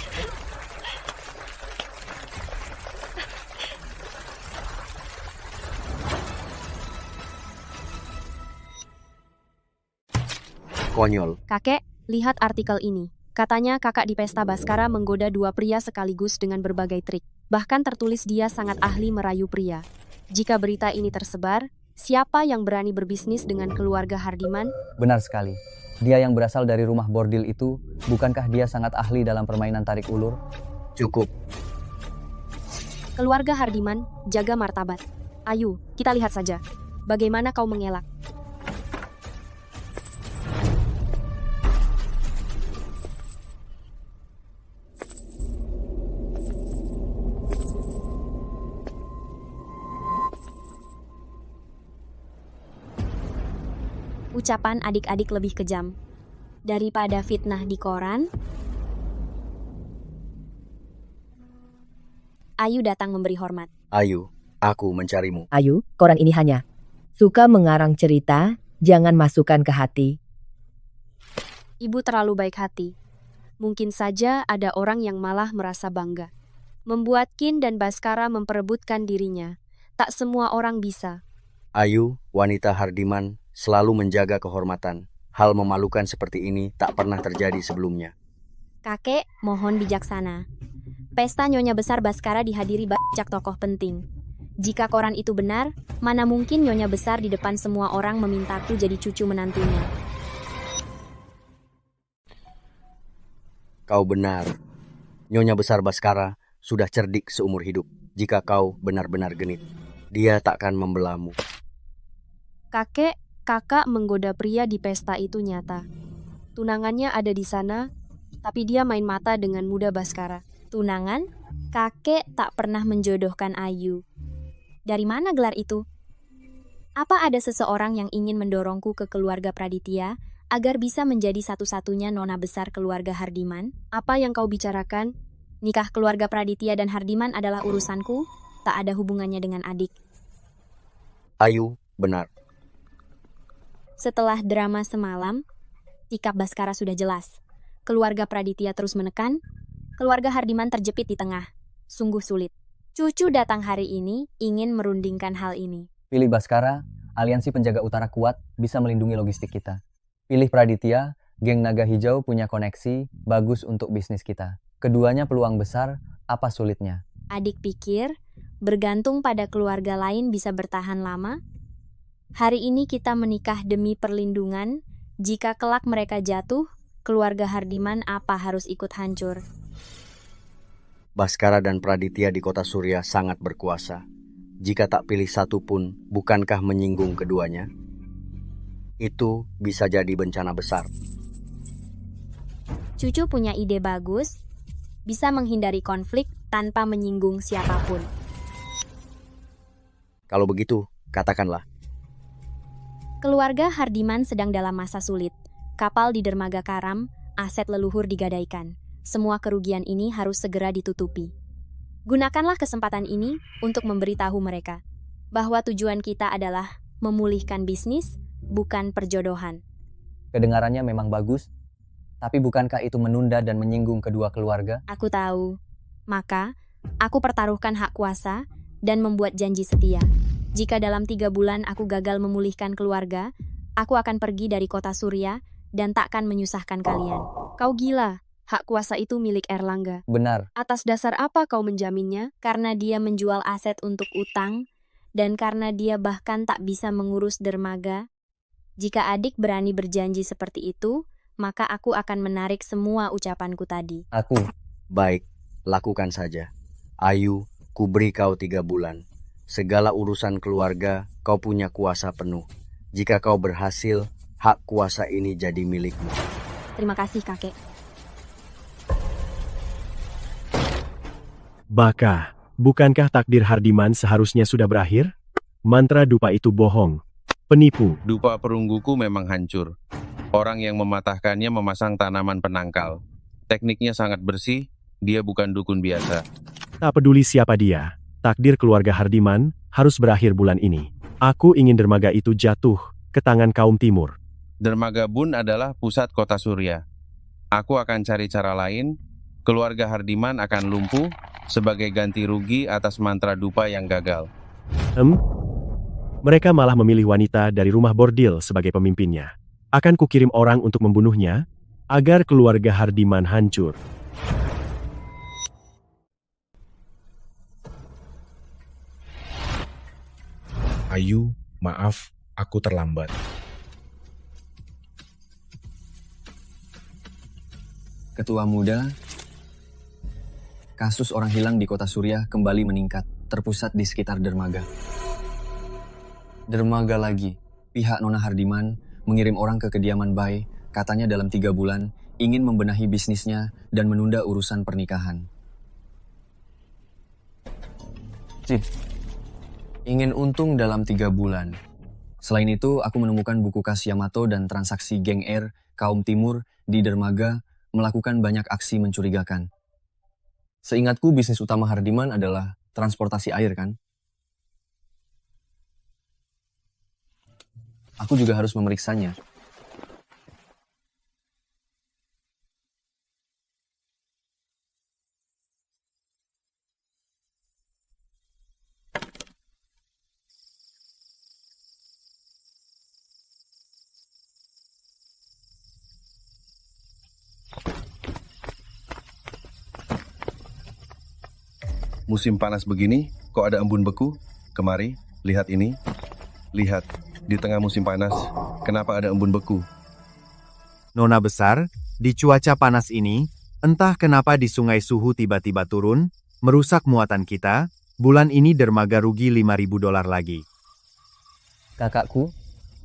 Konyol. Kakek, lihat artikel ini. Katanya kakak di pesta Baskara menggoda dua pria sekaligus dengan berbagai trik. Bahkan tertulis dia sangat ahli merayu pria. Jika berita ini tersebar, siapa yang berani berbisnis dengan keluarga Hardiman? Benar sekali. Dia yang berasal dari rumah bordil itu, bukankah dia sangat ahli dalam permainan tarik ulur? Cukup. Keluarga Hardiman, jaga martabat. Ayo, kita lihat saja. Bagaimana kau mengelak? Ucapan adik-adik lebih kejam daripada fitnah di koran. Ayu datang memberi hormat. Ayu, aku mencarimu. Ayu, koran ini hanya suka mengarang cerita, jangan masukkan ke hati. Ibu terlalu baik hati. Mungkin saja ada orang yang malah merasa bangga. Membuat Kin dan Baskara memperebutkan dirinya. Tak semua orang bisa. Ayu, wanita Hardiman, selalu menjaga kehormatan. Hal memalukan seperti ini tak pernah terjadi sebelumnya. Kakek, mohon bijaksana. Pesta Nyonya Besar Baskara dihadiri banyak tokoh penting. Jika koran itu benar, mana mungkin Nyonya Besar di depan semua orang memintaku jadi cucu menantunya. Kau benar. Nyonya Besar Baskara sudah cerdik seumur hidup. Jika kau benar-benar genit, dia takkan membelamu. Kakek, kakak menggoda pria di pesta itu nyata. Tunangannya ada di sana, tapi dia main mata dengan muda Baskara. Tunangan? Kakek tak pernah menjodohkan Ayu. Dari mana gelar itu? Apa ada seseorang yang ingin mendorongku ke keluarga Praditya agar bisa menjadi satu-satunya nona besar keluarga Hardiman? Apa yang kau bicarakan? Nikah keluarga Praditya dan Hardiman adalah urusanku, tak ada hubungannya dengan adik. Ayu, benar. Setelah drama semalam, sikap Baskara sudah jelas. Keluarga Praditya terus menekan, keluarga Hardiman terjepit di tengah. Sungguh sulit. Cucu datang hari ini ingin merundingkan hal ini. Pilih Baskara, Aliansi Penjaga Utara kuat, bisa melindungi logistik kita. Pilih Praditya, geng naga hijau punya koneksi, bagus untuk bisnis kita. Keduanya peluang besar, apa sulitnya? Adik pikir, bergantung pada keluarga lain bisa bertahan lama? Hari ini kita menikah demi perlindungan, jika kelak mereka jatuh, keluarga Hardiman apa harus ikut hancur? Baskara dan Praditya di kota Surya sangat berkuasa. Jika tak pilih satu pun, bukankah menyinggung keduanya? Itu bisa jadi bencana besar. Cucu punya ide bagus, bisa menghindari konflik tanpa menyinggung siapapun. Kalau begitu, katakanlah. Keluarga Hardiman sedang dalam masa sulit. Kapal di dermaga karam, aset leluhur digadaikan. Semua kerugian ini harus segera ditutupi. Gunakanlah kesempatan ini untuk memberitahu mereka bahwa tujuan kita adalah memulihkan bisnis, bukan perjodohan. Kedengarannya memang bagus, tapi bukankah itu menunda dan menyinggung kedua keluarga? Aku tahu. Maka, aku pertaruhkan hak kuasa dan membuat janji setia. Jika dalam 3 bulan aku gagal memulihkan keluarga, aku akan pergi dari kota Surya dan takkan menyusahkan kalian. Kau gila. Hak kuasa itu milik Erlangga. Benar. Atas dasar apa kau menjaminnya? Karena dia menjual aset untuk utang, dan karena dia bahkan tak bisa mengurus dermaga. Jika adik berani berjanji seperti itu, maka aku akan menarik semua ucapanku tadi. Aku. Baik, lakukan saja. Ayu, kuberi kau 3 bulan. Segala urusan keluarga, kau punya kuasa penuh. Jika kau berhasil, hak kuasa ini jadi milikmu. Terima kasih, kakek. Baka, bukankah takdir Hardiman seharusnya sudah berakhir? Mantra dupa itu bohong. Penipu. Dupa perungguku memang hancur. Orang yang mematahkannya memasang tanaman penangkal. Tekniknya sangat bersih, dia bukan dukun biasa. Tak peduli siapa dia, takdir keluarga Hardiman harus berakhir bulan ini. Aku ingin dermaga itu jatuh ke tangan kaum timur. Dermaga Bun adalah pusat kota Surya. Aku akan cari cara lain. Keluarga Hardiman akan lumpuh sebagai ganti rugi atas mantra dupa yang gagal. Mereka malah memilih wanita dari rumah bordil sebagai pemimpinnya. Akan kukirim orang untuk membunuhnya, agar keluarga Hardiman hancur. Ayu, maaf, aku terlambat. Ketua muda, kasus orang hilang di kota Surya kembali meningkat, terpusat di sekitar dermaga. Dermaga lagi, pihak Nona Hardiman mengirim orang ke kediaman Bai, katanya dalam 3 bulan, ingin membenahi bisnisnya dan menunda urusan pernikahan. Cip, ingin untung dalam 3 bulan. Selain itu, aku menemukan buku kas Yamato dan transaksi geng Air kaum timur di dermaga melakukan banyak aksi mencurigakan. Seingatku bisnis utama Hardiman adalah transportasi air kan? Aku juga harus memeriksanya. Musim panas begini, kok ada embun beku? Kemari, lihat ini. Lihat, di tengah musim panas, kenapa ada embun beku? Nona besar, di cuaca panas ini, entah kenapa di sungai suhu tiba-tiba turun, merusak muatan kita, bulan ini dermaga rugi $5.000 lagi. Kakakku,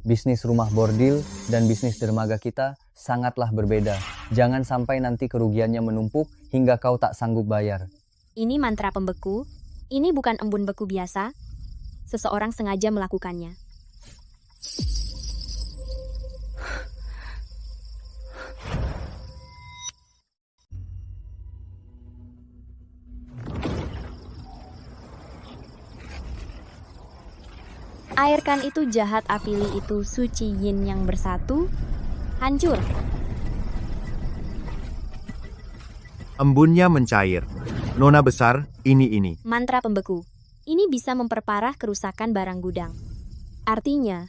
bisnis rumah bordil dan bisnis dermaga kita sangatlah berbeda. Jangan sampai nanti kerugiannya menumpuk hingga kau tak sanggup bayar. Ini mantra pembeku. Ini bukan embun beku biasa. Seseorang sengaja melakukannya. Air kan itu jahat, Apili itu suci, yin yang bersatu. Hancur. Embunnya mencair. Nona besar, ini. Mantra pembeku. Ini bisa memperparah kerusakan barang gudang. Artinya,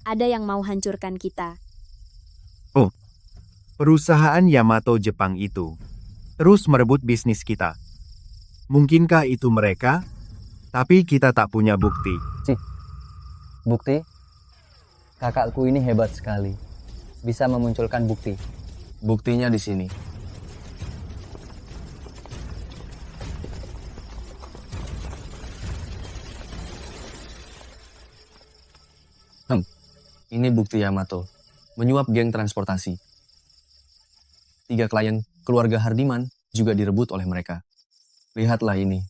ada yang mau hancurkan kita. Oh, perusahaan Yamato Jepang itu terus merebut bisnis kita. Mungkinkah itu mereka? Tapi kita tak punya bukti. Bukti? Kakakku ini hebat sekali. Bisa memunculkan bukti. Buktinya di sini. Ini bukti Yamato, menyuap geng transportasi. 3 klien keluarga Hardiman juga direbut oleh mereka. Lihatlah ini.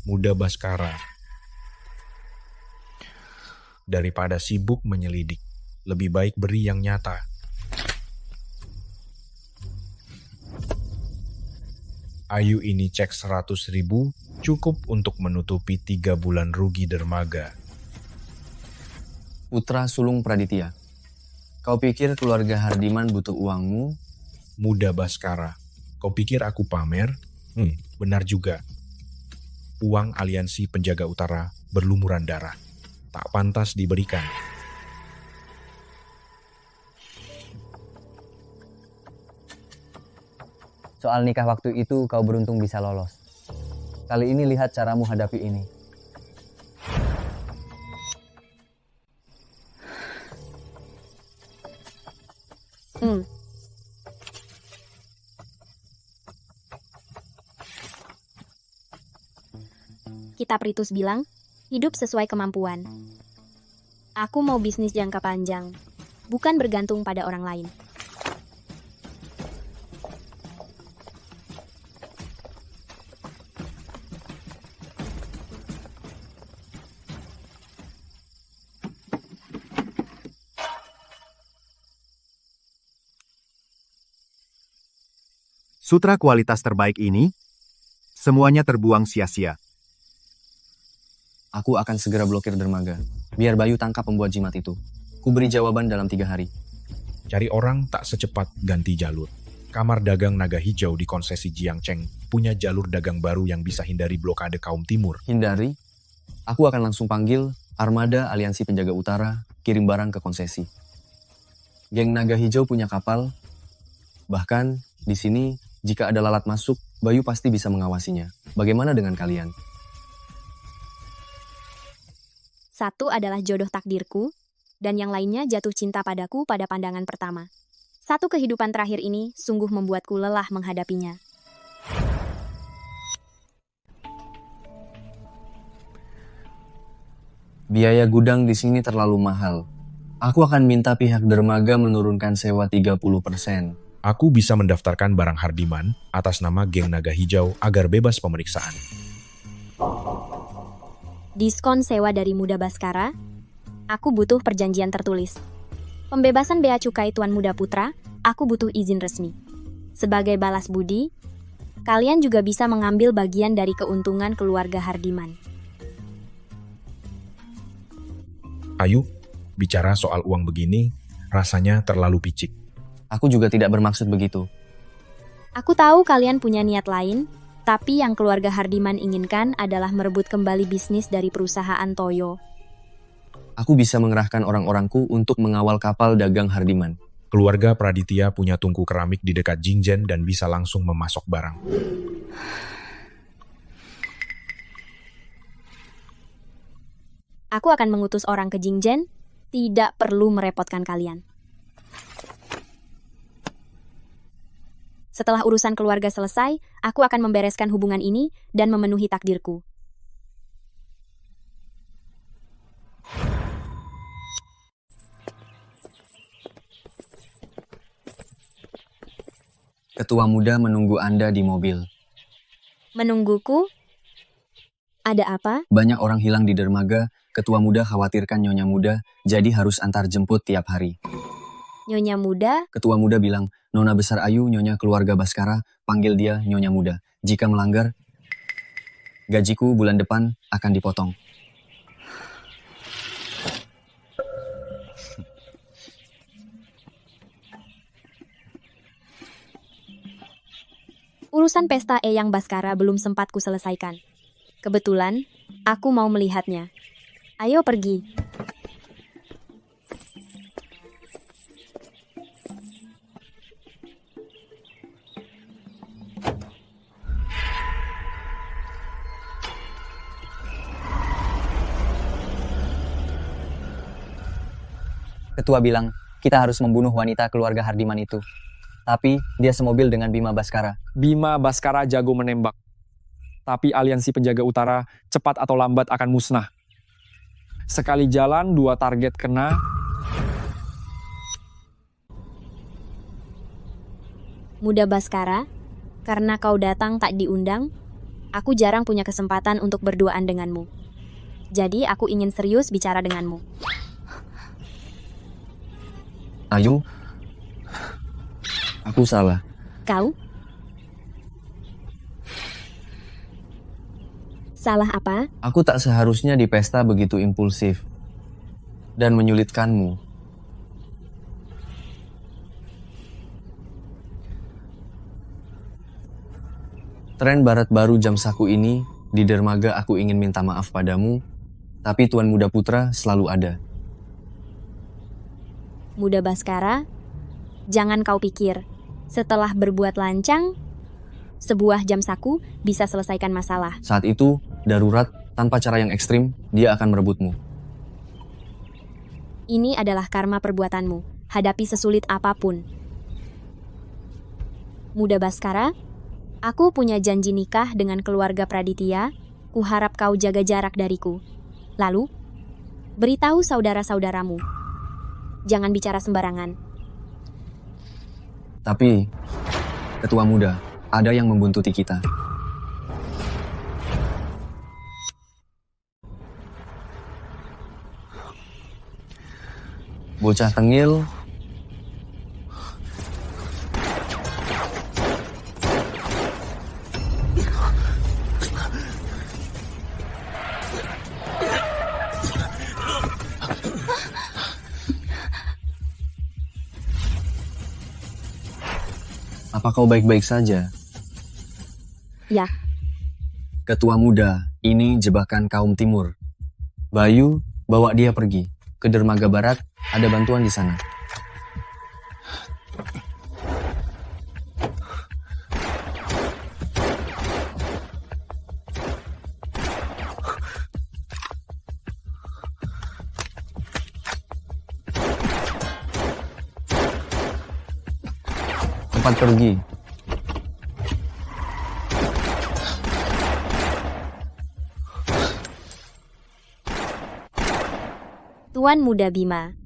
Muda Baskara. Daripada sibuk menyelidik, lebih baik beri yang nyata. Ayu ini cek 100.000 cukup untuk menutupi 3 bulan rugi dermaga. Putra sulung Praditya. Kau pikir keluarga Hardiman butuh uangmu? Muda Baskara. Kau pikir aku pamer? Benar juga. Uang aliansi penjaga utara berlumuran darah. Tak pantas diberikan. Soal nikah waktu itu kau beruntung bisa lolos. Kali ini lihat caramu hadapi ini. Kitab Ritus bilang, hidup sesuai kemampuan. Aku mau bisnis jangka panjang, bukan bergantung pada orang lain. Sutra kualitas terbaik ini, semuanya terbuang sia-sia. Aku akan segera blokir dermaga. Biar Bayu tangkap pembuat jimat itu. Ku beri jawaban dalam 3 hari. Cari orang tak secepat ganti jalur. Kamar dagang naga hijau di konsesi Jiangcheng punya jalur dagang baru yang bisa hindari blokade kaum timur. Hindari? Aku akan langsung panggil armada aliansi penjaga utara kirim barang ke konsesi. Geng naga hijau punya kapal. Bahkan di sini jika ada lalat masuk, Bayu pasti bisa mengawasinya. Bagaimana dengan kalian? Satu adalah jodoh takdirku, dan yang lainnya jatuh cinta padaku pada pandangan pertama. Satu kehidupan terakhir ini sungguh membuatku lelah menghadapinya. Biaya gudang di sini terlalu mahal. Aku akan minta pihak dermaga menurunkan sewa 30%. Aku bisa mendaftarkan barang Hardiman atas nama geng naga hijau agar bebas pemeriksaan. Diskon sewa dari Muda Baskara. Aku butuh perjanjian tertulis. Pembebasan bea cukai Tuan Muda Putra. Aku butuh izin resmi. Sebagai balas budi, kalian juga bisa mengambil bagian dari keuntungan keluarga Hardiman. Ayu, bicara soal uang begini, rasanya terlalu picik. Aku juga tidak bermaksud begitu. Aku tahu kalian punya niat lain, tapi yang keluarga Hardiman inginkan adalah merebut kembali bisnis dari perusahaan Toyo. Aku bisa mengerahkan orang-orangku untuk mengawal kapal dagang Hardiman. Keluarga Praditya punya tungku keramik di dekat Jingzhen dan bisa langsung memasok barang. Aku akan mengutus orang ke Jingzhen, tidak perlu merepotkan kalian. Setelah urusan keluarga selesai, aku akan membereskan hubungan ini dan memenuhi takdirku. Ketua muda menunggu Anda di mobil. Menungguku? Ada apa? Banyak orang hilang di dermaga, ketua muda khawatirkan Nyonya Muda, jadi harus antar jemput tiap hari. Nyonya Muda? Ketua muda bilang, Nona Besar Ayu, Nyonya keluarga Baskara, panggil dia Nyonya Muda. Jika melanggar, gajiku bulan depan akan dipotong. Urusan pesta Eyang Baskara belum sempat kuselesaikan. Kebetulan, aku mau melihatnya. Ayo pergi. Ketua bilang, kita harus membunuh wanita keluarga Hardiman itu. Tapi, dia semobil dengan Bima Baskara. Bima Baskara jago menembak. Tapi aliansi penjaga utara cepat atau lambat akan musnah. Sekali jalan, 2 target kena. Muda Baskara, karena kau datang tak diundang, aku jarang punya kesempatan untuk berduaan denganmu. Jadi aku ingin serius bicara denganmu. Ayu, aku salah. Kau? Salah apa? Aku tak seharusnya di pesta begitu impulsif dan menyulitkanmu. Tren barat baru jam saku ini, di dermaga aku ingin minta maaf padamu, tapi Tuan Muda Putra selalu ada. Muda Baskara, jangan kau pikir, setelah berbuat lancang, Sebuah jam saku bisa selesaikan masalah. Saat itu, darurat, tanpa cara yang ekstrim, dia akan merebutmu. Ini adalah karma perbuatanmu. Hadapi sesulit apapun. Muda Baskara, aku punya janji nikah dengan keluarga Praditya. Kuharap kau jaga jarak dariku. Lalu, beritahu saudara-saudaramu. Jangan bicara sembarangan. Tapi, ketua muda, ada yang membuntuti kita. Bocah tengil, apa kau baik-baik saja? Ya, Ketua muda, ini jebakan kaum timur. Bayu, bawa dia pergi. Ke dermaga barat, ada bantuan di sana. Cepat pergi. Tuan Muda Bima,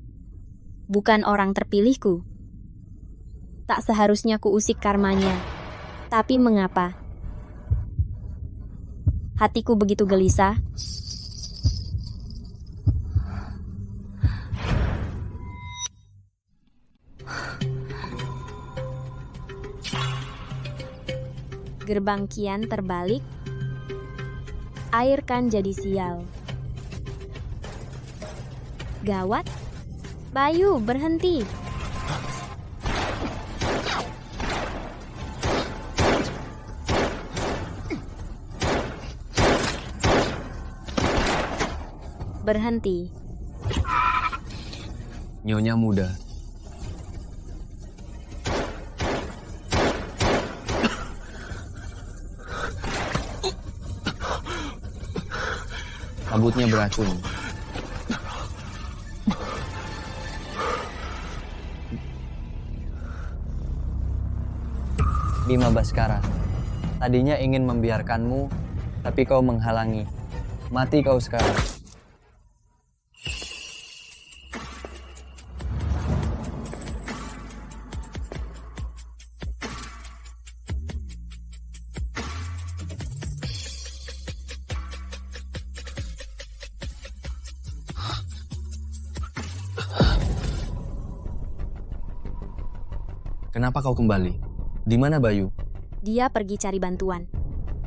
bukan orang terpilihku. Tak seharusnya kuusik karmanya. Tapi mengapa? Hatiku begitu gelisah. Gerbang kian terbalik, air kan jadi sial. Gawat, Bayu berhenti. Berhenti. Nyonya muda. Rambutnya beracun. Bima Baskara, tadinya ingin membiarkanmu, tapi kau menghalangi. Mati kau sekarang. Kenapa kau kembali? Di mana Bayu? Dia pergi cari bantuan.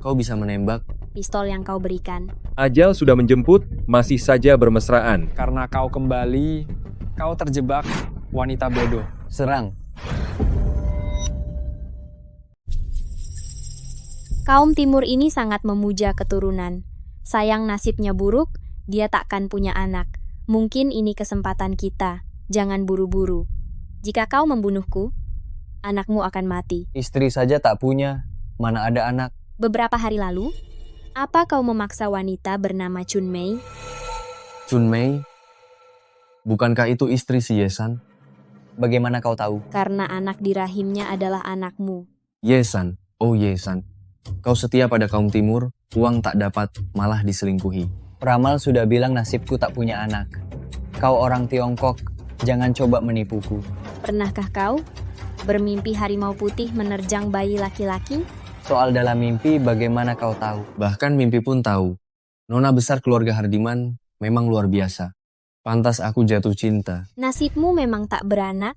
Kau bisa menembak? Pistol yang kau berikan. Ajal sudah menjemput, masih saja bermesraan. Karena kau kembali, kau terjebak, wanita bodoh. Serang. Kaum timur ini sangat memuja keturunan. Sayang nasibnya buruk, dia takkan punya anak. Mungkin ini kesempatan kita. Jangan buru-buru. Jika kau membunuhku, anakmu akan mati. Istri saja tak punya, mana ada anak. Beberapa hari lalu, apa kau memaksa wanita bernama Chun Mei? Chun Mei? Bukankah itu istri si Yesan? Bagaimana kau tahu? Karena anak di rahimnya adalah anakmu. Yesan, oh Yesan. Kau setia pada kaum timur, uang tak dapat, malah diselingkuhi. Pramal sudah bilang nasibku tak punya anak. Kau orang Tiongkok, jangan coba menipuku. Pernahkah kau bermimpi harimau putih menerjang bayi laki-laki? Soal dalam mimpi, bagaimana kau tahu? Bahkan mimpi pun tahu. Nona besar keluarga Hardiman memang luar biasa. Pantas aku jatuh cinta. Nasibmu memang tak beranak,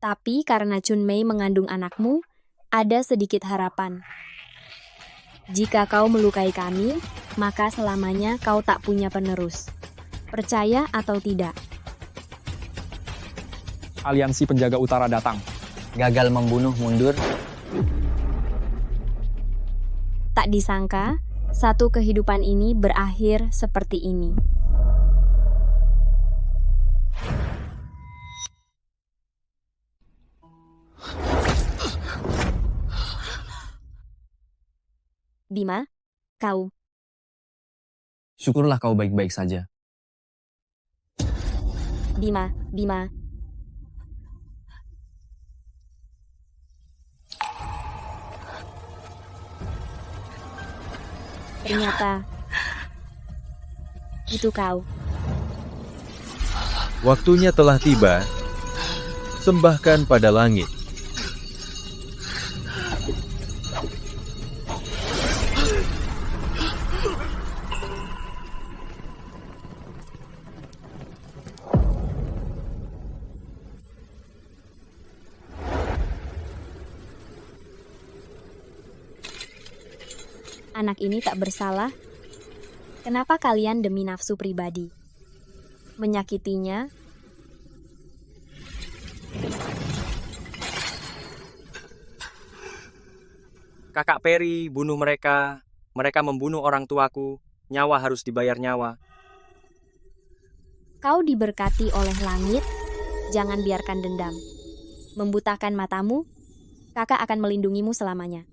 tapi karena Chun Mei mengandung anakmu, ada sedikit harapan. Jika kau melukai kami, maka selamanya kau tak punya penerus. Percaya atau tidak? Aliansi Penjaga Utara datang. Gagal membunuh mundur. Tak disangka, satu kehidupan ini berakhir seperti ini. Bima, kau. Syukurlah kau baik-baik saja. Bima. Ternyata itu kau. Waktunya telah tiba. Sembahkan pada langit. Anak ini tak bersalah. Kenapa kalian demi nafsu pribadi menyakitinya? Kakak Peri, bunuh mereka. Mereka membunuh orang tuaku. Nyawa harus dibayar nyawa. Kau diberkati oleh langit, jangan biarkan dendam membutakan matamu. Kakak akan melindungimu selamanya.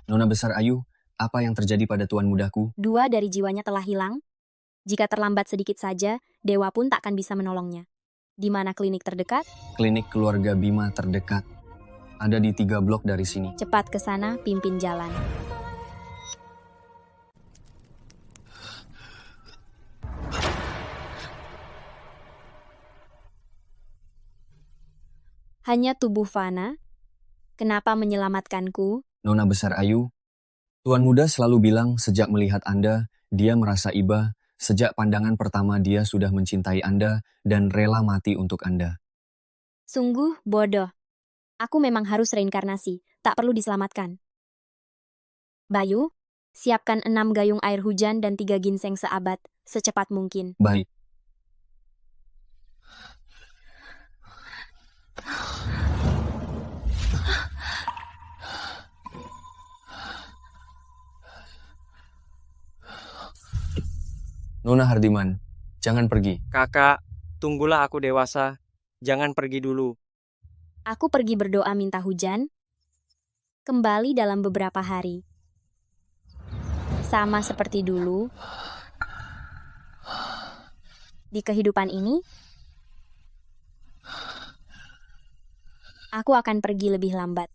Nona Besar Ayu, apa yang terjadi pada tuan mudaku? 2 dari jiwanya telah hilang. Jika terlambat sedikit saja, dewa pun tak akan bisa menolongnya. Di mana klinik terdekat? Klinik keluarga Bima terdekat. Ada di 3 blok dari sini. Cepat ke sana, pimpin jalan. Hanya tubuh fana? Kenapa menyelamatkanku? Nona Besar Ayu, tuan muda selalu bilang sejak melihat Anda, dia merasa iba. Sejak pandangan pertama dia sudah mencintai Anda dan rela mati untuk Anda. Sungguh bodoh. Aku memang harus reinkarnasi, tak perlu diselamatkan. Bayu, siapkan 6 gayung air hujan dan 3 ginseng seabad, secepat mungkin. Baik. Nona Hardiman, jangan pergi. Kakak, tunggulah aku dewasa. Jangan pergi dulu. Aku pergi berdoa minta hujan. Kembali dalam beberapa hari. Sama seperti dulu. Di kehidupan ini, aku akan pergi lebih lambat.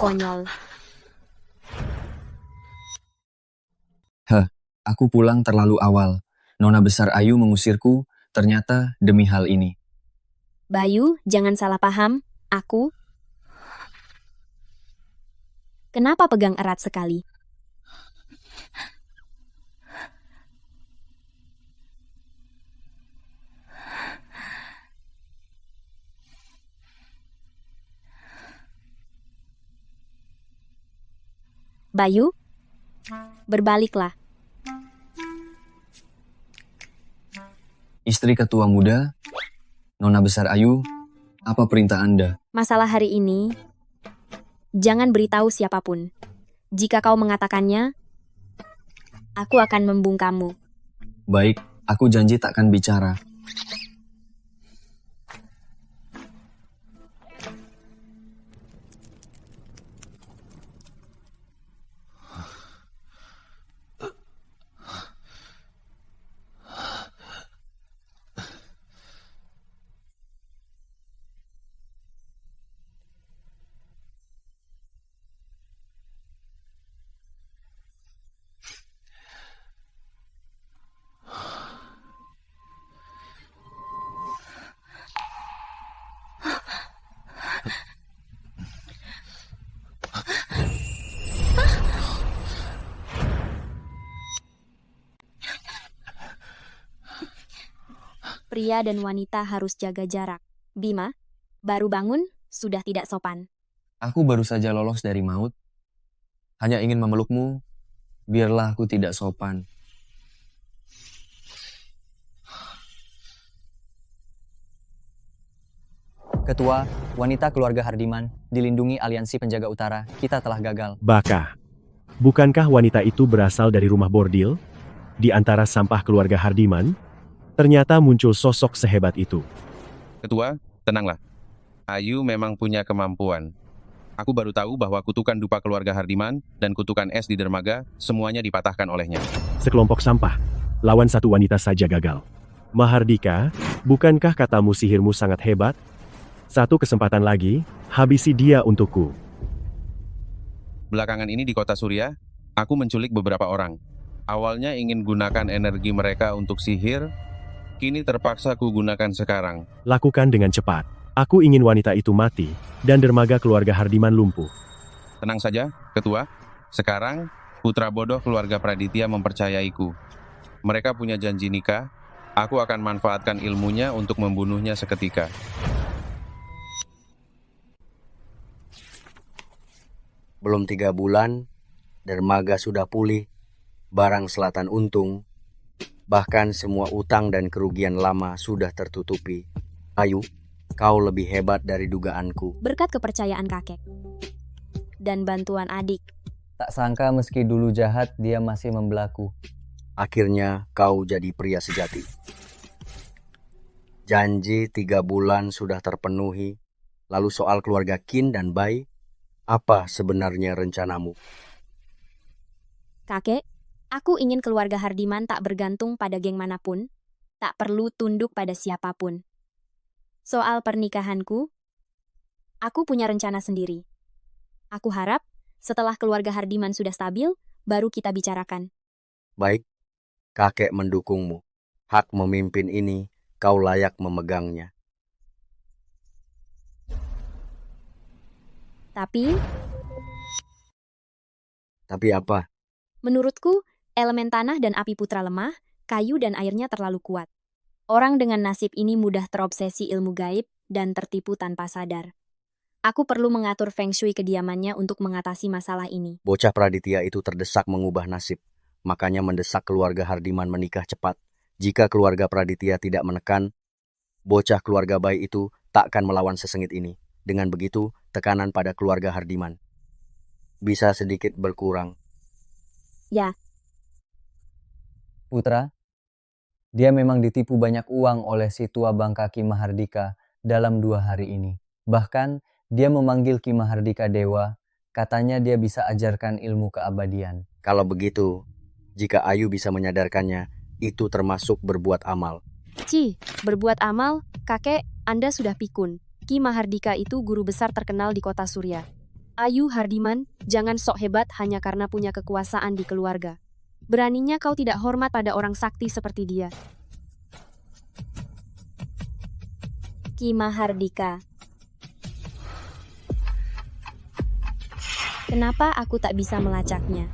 Konyol. Aku pulang terlalu awal. Nona Besar Ayu mengusirku, ternyata demi hal ini. Bayu, jangan salah paham. Aku. Kenapa pegang erat sekali? Bayu, berbaliklah. Istri ketua muda, Nona Besar Ayu, apa perintah Anda? Masalah hari ini, jangan beritahu siapapun. Jika kau mengatakannya, aku akan membungkammu. Baik, aku janji takkan bicara. Pria dan wanita harus jaga jarak. Bima, baru bangun, sudah tidak sopan. Aku baru saja lolos dari maut. Hanya ingin memelukmu, biarlah aku tidak sopan. Ketua, wanita keluarga Hardiman, dilindungi aliansi penjaga utara, kita telah gagal. Baka, Bukankah wanita itu berasal dari rumah bordil? Di antara sampah keluarga Hardiman, ternyata muncul sosok sehebat itu. Ketua, tenanglah. Ayu memang punya kemampuan. Aku baru tahu bahwa kutukan dupa keluarga Hardiman dan kutukan es di dermaga semuanya dipatahkan olehnya. Sekelompok sampah, lawan satu wanita saja gagal. Mahardika, bukankah katamu sihirmu sangat hebat? Satu kesempatan lagi, habisi dia untukku. Belakangan ini di kota Surya, aku menculik beberapa orang. Awalnya ingin gunakan energi mereka untuk sihir, kini terpaksa ku gunakan sekarang. Lakukan dengan cepat. Aku ingin wanita itu mati, dan dermaga keluarga Hardiman lumpuh. Tenang saja, Ketua. Sekarang, putra bodoh keluarga Praditya mempercayaiku. Mereka punya janji nikah, aku akan manfaatkan ilmunya untuk membunuhnya seketika. Belum 3 bulan, dermaga sudah pulih, barang selatan untung, bahkan semua utang dan kerugian lama sudah tertutupi. Ayu, kau lebih hebat dari dugaanku. Berkat kepercayaan kakek dan bantuan adik. Tak sangka meski dulu jahat, dia masih membelaku. Akhirnya kau jadi pria sejati. Janji 3 bulan sudah terpenuhi, lalu soal keluarga Kin dan Bai, apa sebenarnya rencanamu? Kakek, aku ingin keluarga Hardiman tak bergantung pada geng manapun, tak perlu tunduk pada siapapun. Soal pernikahanku, aku punya rencana sendiri. Aku harap setelah keluarga Hardiman sudah stabil, baru kita bicarakan. Baik, kakek mendukungmu. Hak memimpin ini, kau layak memegangnya. Tapi apa? Menurutku, elemen tanah dan api putra lemah, kayu dan airnya terlalu kuat. Orang dengan nasib ini mudah terobsesi ilmu gaib dan tertipu tanpa sadar. Aku perlu mengatur feng shui kediamannya untuk mengatasi masalah ini. Bocah Praditya itu terdesak mengubah nasib, makanya mendesak keluarga Hardiman menikah cepat. Jika keluarga Praditya tidak menekan, bocah keluarga Bai itu tak akan melawan sesengit ini. Dengan begitu, tekanan pada keluarga Hardiman bisa sedikit berkurang. Ya. Putra, dia memang ditipu banyak uang oleh si tua bangka Ki Mahardika dalam 2 hari ini. Bahkan, dia memanggil Ki Mahardika dewa, katanya dia bisa ajarkan ilmu keabadian. Kalau begitu, jika Ayu bisa menyadarkannya, itu termasuk berbuat amal. Berbuat amal, kakek, Anda sudah pikun. Ki Mahardika itu guru besar terkenal di kota Surya. Ayu Hardiman, jangan sok hebat hanya karena punya kekuasaan di keluarga. Beraninya kau tidak hormat pada orang sakti seperti dia. Ki Mahardika. Kenapa aku tak bisa melacaknya?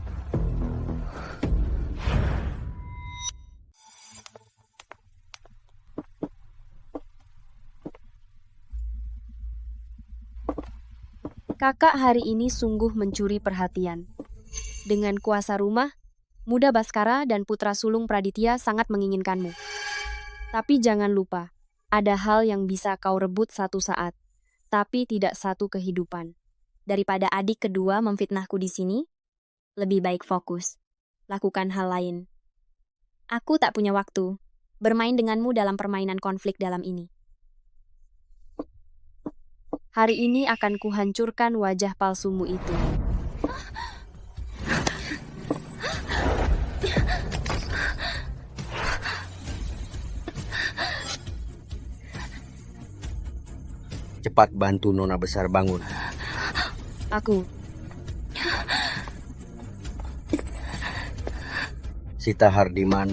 Kakak hari ini sungguh mencuri perhatian. Dengan kuasa rumah, Muda Baskara dan putra sulung Praditya sangat menginginkanmu. Tapi jangan lupa, ada hal yang bisa kau rebut satu saat, tapi tidak satu kehidupan. Daripada adik kedua memfitnahku di sini, lebih baik fokus. Lakukan hal lain. Aku tak punya waktu bermain denganmu dalam permainan konflik dalam ini. Hari ini akan kuhancurkan wajah palsumu itu. Cepat bantu Nona Besar bangun. Aku. Sita Hardiman,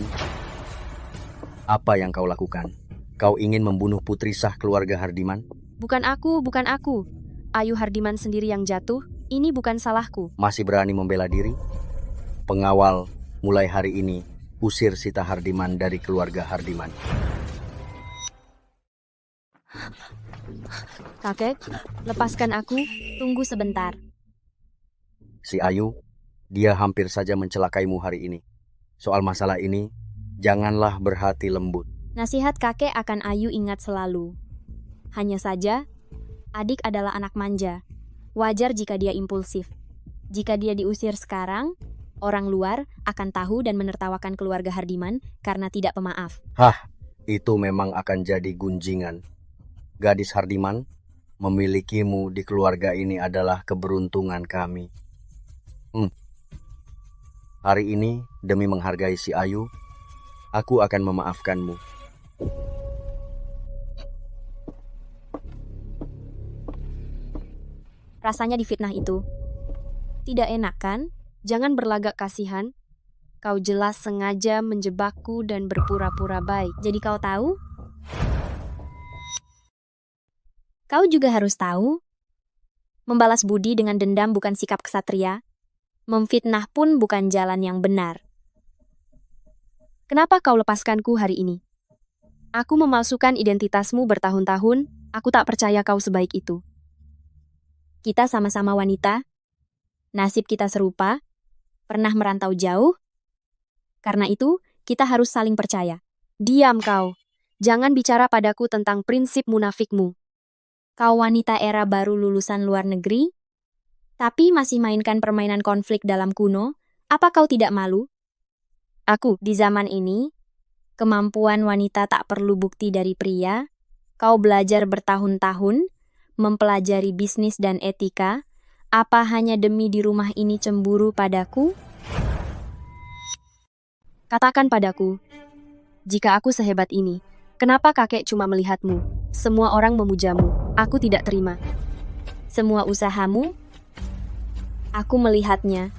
apa yang kau lakukan? Kau ingin membunuh putri sah keluarga Hardiman? Bukan aku. Ayu Hardiman sendiri yang jatuh, ini bukan salahku. Masih berani membela diri? Pengawal, mulai hari ini, usir Sita Hardiman dari keluarga Hardiman. Kakek, lepaskan aku. Tunggu sebentar. Si Ayu, dia hampir saja mencelakaimu hari ini. Soal masalah ini, janganlah berhati lembut. Nasihat kakek akan Ayu ingat selalu. Hanya saja, adik adalah anak manja. Wajar jika dia impulsif. Jika dia diusir sekarang, orang luar akan tahu dan menertawakan keluarga Hardiman karena tidak pemaaf. Hah, itu memang akan jadi gunjingan. Gadis Hardiman, memilikimu di keluarga ini adalah keberuntungan kami. Hari ini, demi menghargai si Ayu, aku akan memaafkanmu. Rasanya difitnah itu. Tidak enak kan? Jangan berlagak kasihan. Kau jelas sengaja menjebakku dan berpura-pura baik. Jadi kau tahu? Kau juga harus tahu. Membalas budi dengan dendam bukan sikap kesatria. Memfitnah pun bukan jalan yang benar. Kenapa kau lepaskanku hari ini? Aku memalsukan identitasmu bertahun-tahun, aku tak percaya kau sebaik itu. Kita sama-sama wanita. Nasib kita serupa. Pernah merantau jauh. Karena itu, kita harus saling percaya. Diam kau. Jangan bicara padaku tentang prinsip munafikmu. Kau wanita era baru lulusan luar negeri, tapi masih mainkan permainan konflik dalam kuno. Apa kau tidak malu? Aku, di zaman ini, kemampuan wanita tak perlu bukti dari pria. Kau belajar bertahun-tahun, mempelajari bisnis dan etika. Apa hanya demi di rumah ini cemburu padaku? Katakan padaku, jika aku sehebat ini, kenapa kakek cuma melihatmu? Semua orang memujamu, aku tidak terima. Semua usahamu, aku melihatnya.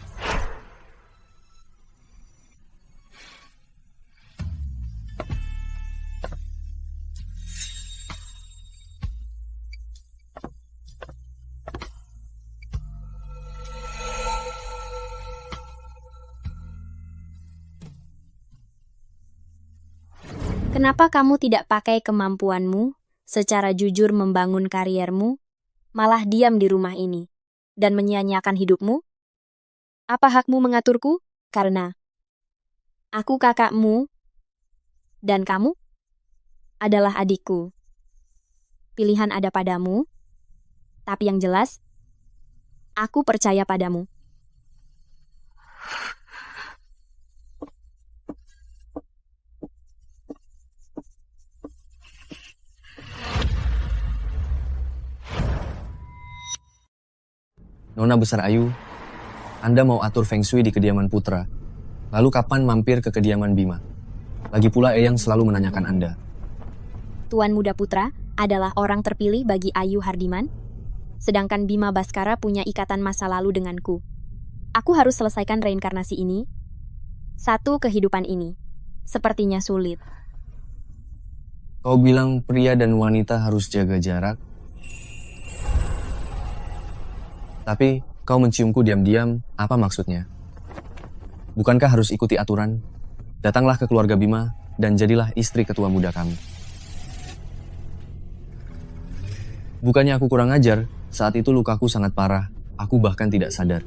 Kenapa kamu tidak pakai kemampuanmu secara jujur membangun kariermu, malah diam di rumah ini, dan menyia-nyiakan hidupmu? Apa hakmu mengaturku? Karena aku kakakmu, dan kamu adalah adikku. Pilihan ada padamu, tapi yang jelas, aku percaya padamu. Nona Besar Ayu, Anda mau atur feng shui di kediaman putra. Lalu kapan mampir ke kediaman Bima? Lagi pula Eyang selalu menanyakan Anda. Tuan Muda Putra adalah orang terpilih bagi Ayu Hardiman, sedangkan Bima Baskara punya ikatan masa lalu denganku. Aku harus selesaikan reinkarnasi ini. Satu kehidupan ini. Sepertinya sulit. Kau bilang pria dan wanita harus jaga jarak. Tapi kau menciumku diam-diam, apa maksudnya? Bukankah harus ikuti aturan? Datanglah ke keluarga Bima dan jadilah istri ketua muda kami. Bukannya aku kurang ajar, saat itu lukaku sangat parah. Aku bahkan tidak sadar.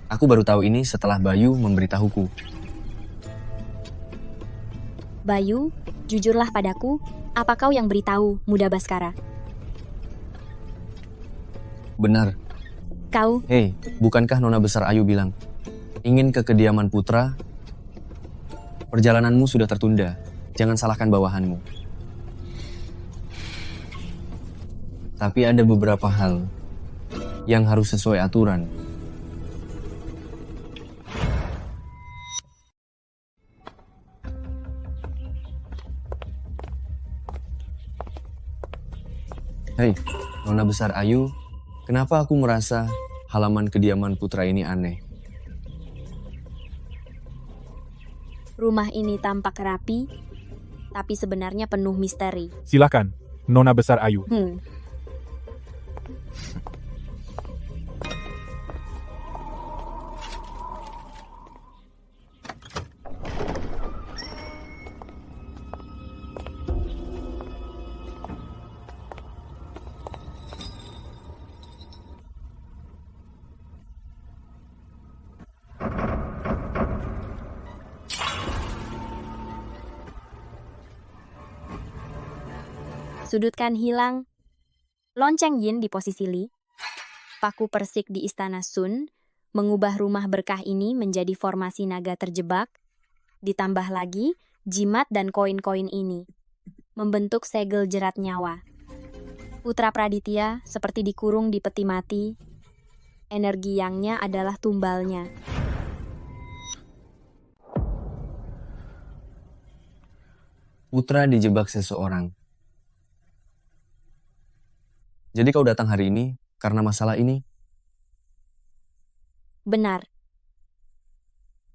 Aku baru tahu ini setelah Bayu memberitahuku. Bayu, jujurlah padaku, apa kau yang beritahu Muda Baskara? Benar. Kau... Hei, bukankah Nona Besar Ayu bilang, ingin ke kediaman putra? Perjalananmu sudah tertunda, jangan salahkan bawahanmu. Tapi ada beberapa hal yang harus sesuai aturan. Hei, Nona Besar Ayu, kenapa aku merasa halaman kediaman putra ini aneh? Rumah ini tampak rapi, tapi sebenarnya penuh misteri. Silakan, Nona Besar Ayu. Sudutkan hilang, lonceng yin di posisi Li, paku persik di istana Sun, mengubah rumah berkah ini menjadi formasi naga terjebak, ditambah lagi jimat dan koin-koin ini, membentuk segel jerat nyawa. Putra Praditya seperti dikurung di peti mati, energi yangnya adalah tumbalnya. Putra dijebak seseorang. Jadi kau datang hari ini karena masalah ini? Benar.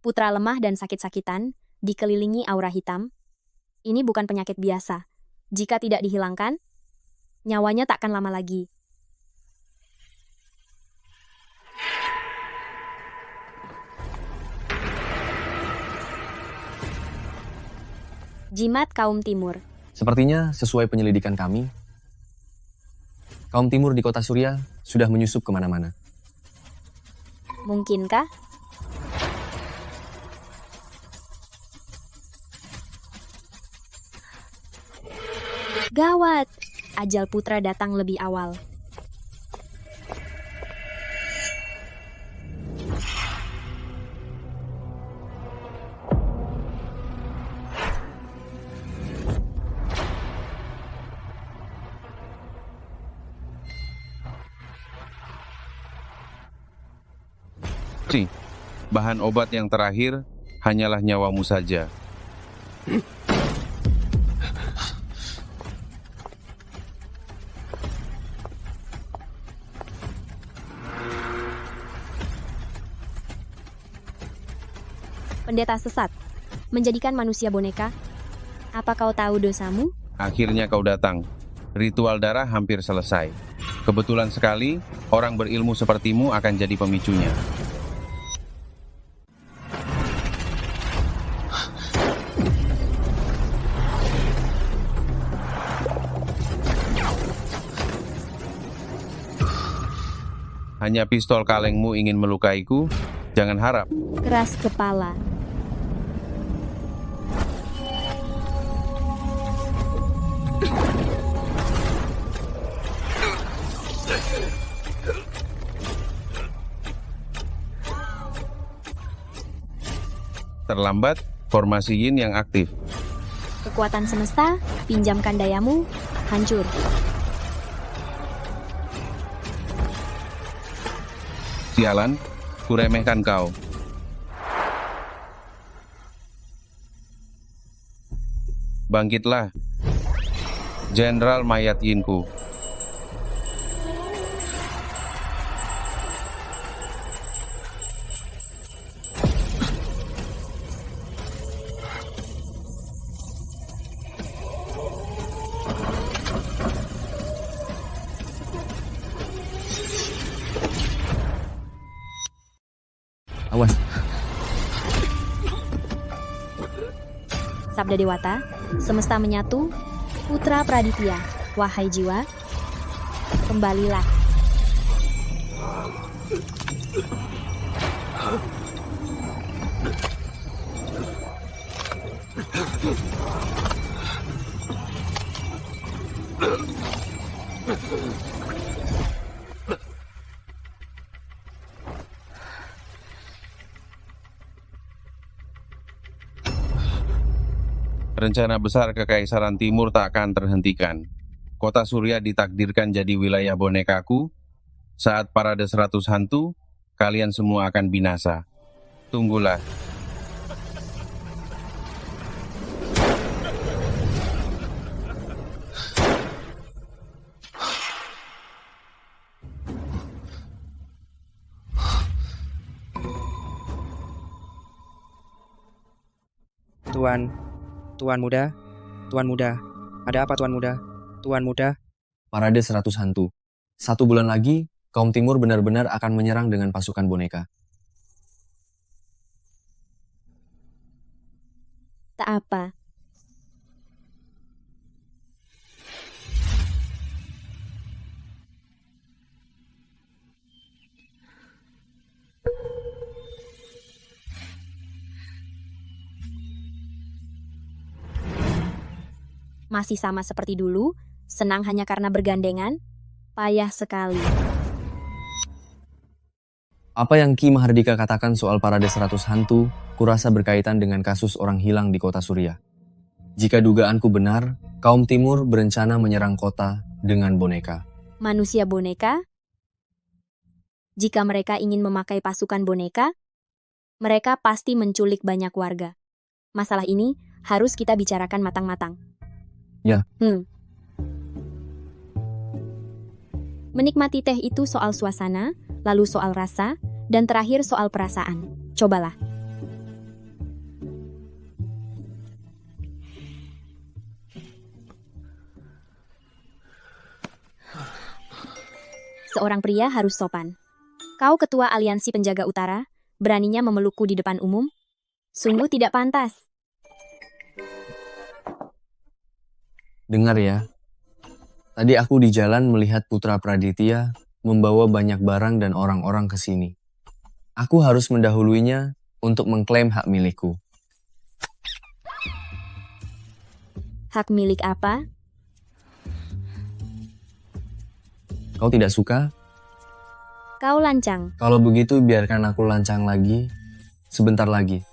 Putra lemah dan sakit-sakitan, dikelilingi aura hitam. Ini bukan penyakit biasa. Jika tidak dihilangkan, nyawanya takkan lama lagi. Jimat kaum timur. Sepertinya sesuai penyelidikan kami, kaum timur di kota Surya sudah menyusup kemana-mana. Mungkinkah? Gawat! Ajal putra datang lebih awal. Bahan obat yang terakhir hanyalah nyawamu saja. Pendeta sesat, menjadikan manusia boneka. Apa kau tahu dosamu? Akhirnya kau datang. Ritual darah hampir selesai. Kebetulan sekali, orang berilmu sepertimu akan jadi pemicunya. Hanya pistol kalengmu ingin melukaiku? Jangan harap. Keras kepala. Terlambat, formasi yin yang aktif. Kekuatan semesta, pinjamkan dayamu, hancur. Sialan, kuremehkan kau. Bangkitlah, Jenderal Mayat Yinku. Awas. Sabda Dewata, semesta menyatu, Putra Praditya, wahai jiwa, kembalilah. Rencana besar Kekaisaran Timur tak akan terhentikan. Kota Surya ditakdirkan jadi wilayah bonekaku. Saat parade 100 hantu, kalian semua akan binasa. Tunggulah. Tuan muda, ada apa Tuan muda? Tuan muda? Parade 100 hantu. 1 bulan lagi, kaum timur benar-benar akan menyerang dengan pasukan boneka. Tak apa. Masih sama seperti dulu, senang hanya karena bergandengan, payah sekali. Apa yang Ki Mahardika katakan soal parade 100 hantu, kurasa berkaitan dengan kasus orang hilang di kota Surya. Jika dugaanku benar, kaum timur berencana menyerang kota dengan boneka. Manusia boneka? Jika mereka ingin memakai pasukan boneka, mereka pasti menculik banyak warga. Masalah ini harus kita bicarakan matang-matang. Ya. Menikmati teh itu soal suasana, lalu soal rasa, dan terakhir soal perasaan. Cobalah. Seorang pria harus sopan. Kau ketua aliansi penjaga utara, beraninya memelukku di depan umum? Sungguh tidak pantas. Dengar ya, tadi aku di jalan melihat Putra Praditya membawa banyak barang dan orang-orang ke sini. Aku harus mendahuluinya untuk mengklaim hak milikku. Hak milik apa? Kau tidak suka? Kau lancang. Kalau begitu biarkan aku lancang lagi, sebentar lagi.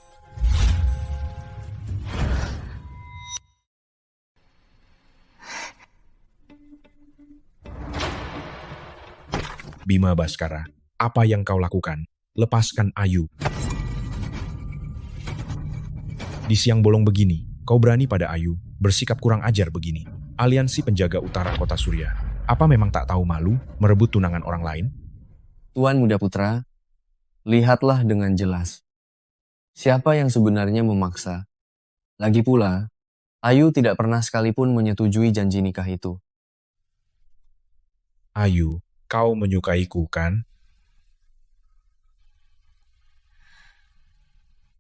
Bima Baskara, apa yang kau lakukan? Lepaskan Ayu. Di siang bolong begini, kau berani pada Ayu, bersikap kurang ajar begini. Aliansi penjaga utara kota Surya, apa memang tak tahu malu merebut tunangan orang lain? Tuan Muda Putra, lihatlah dengan jelas. Siapa yang sebenarnya memaksa? Lagi pula, Ayu tidak pernah sekalipun menyetujui janji nikah itu. Ayu, kau menyukaiku kan?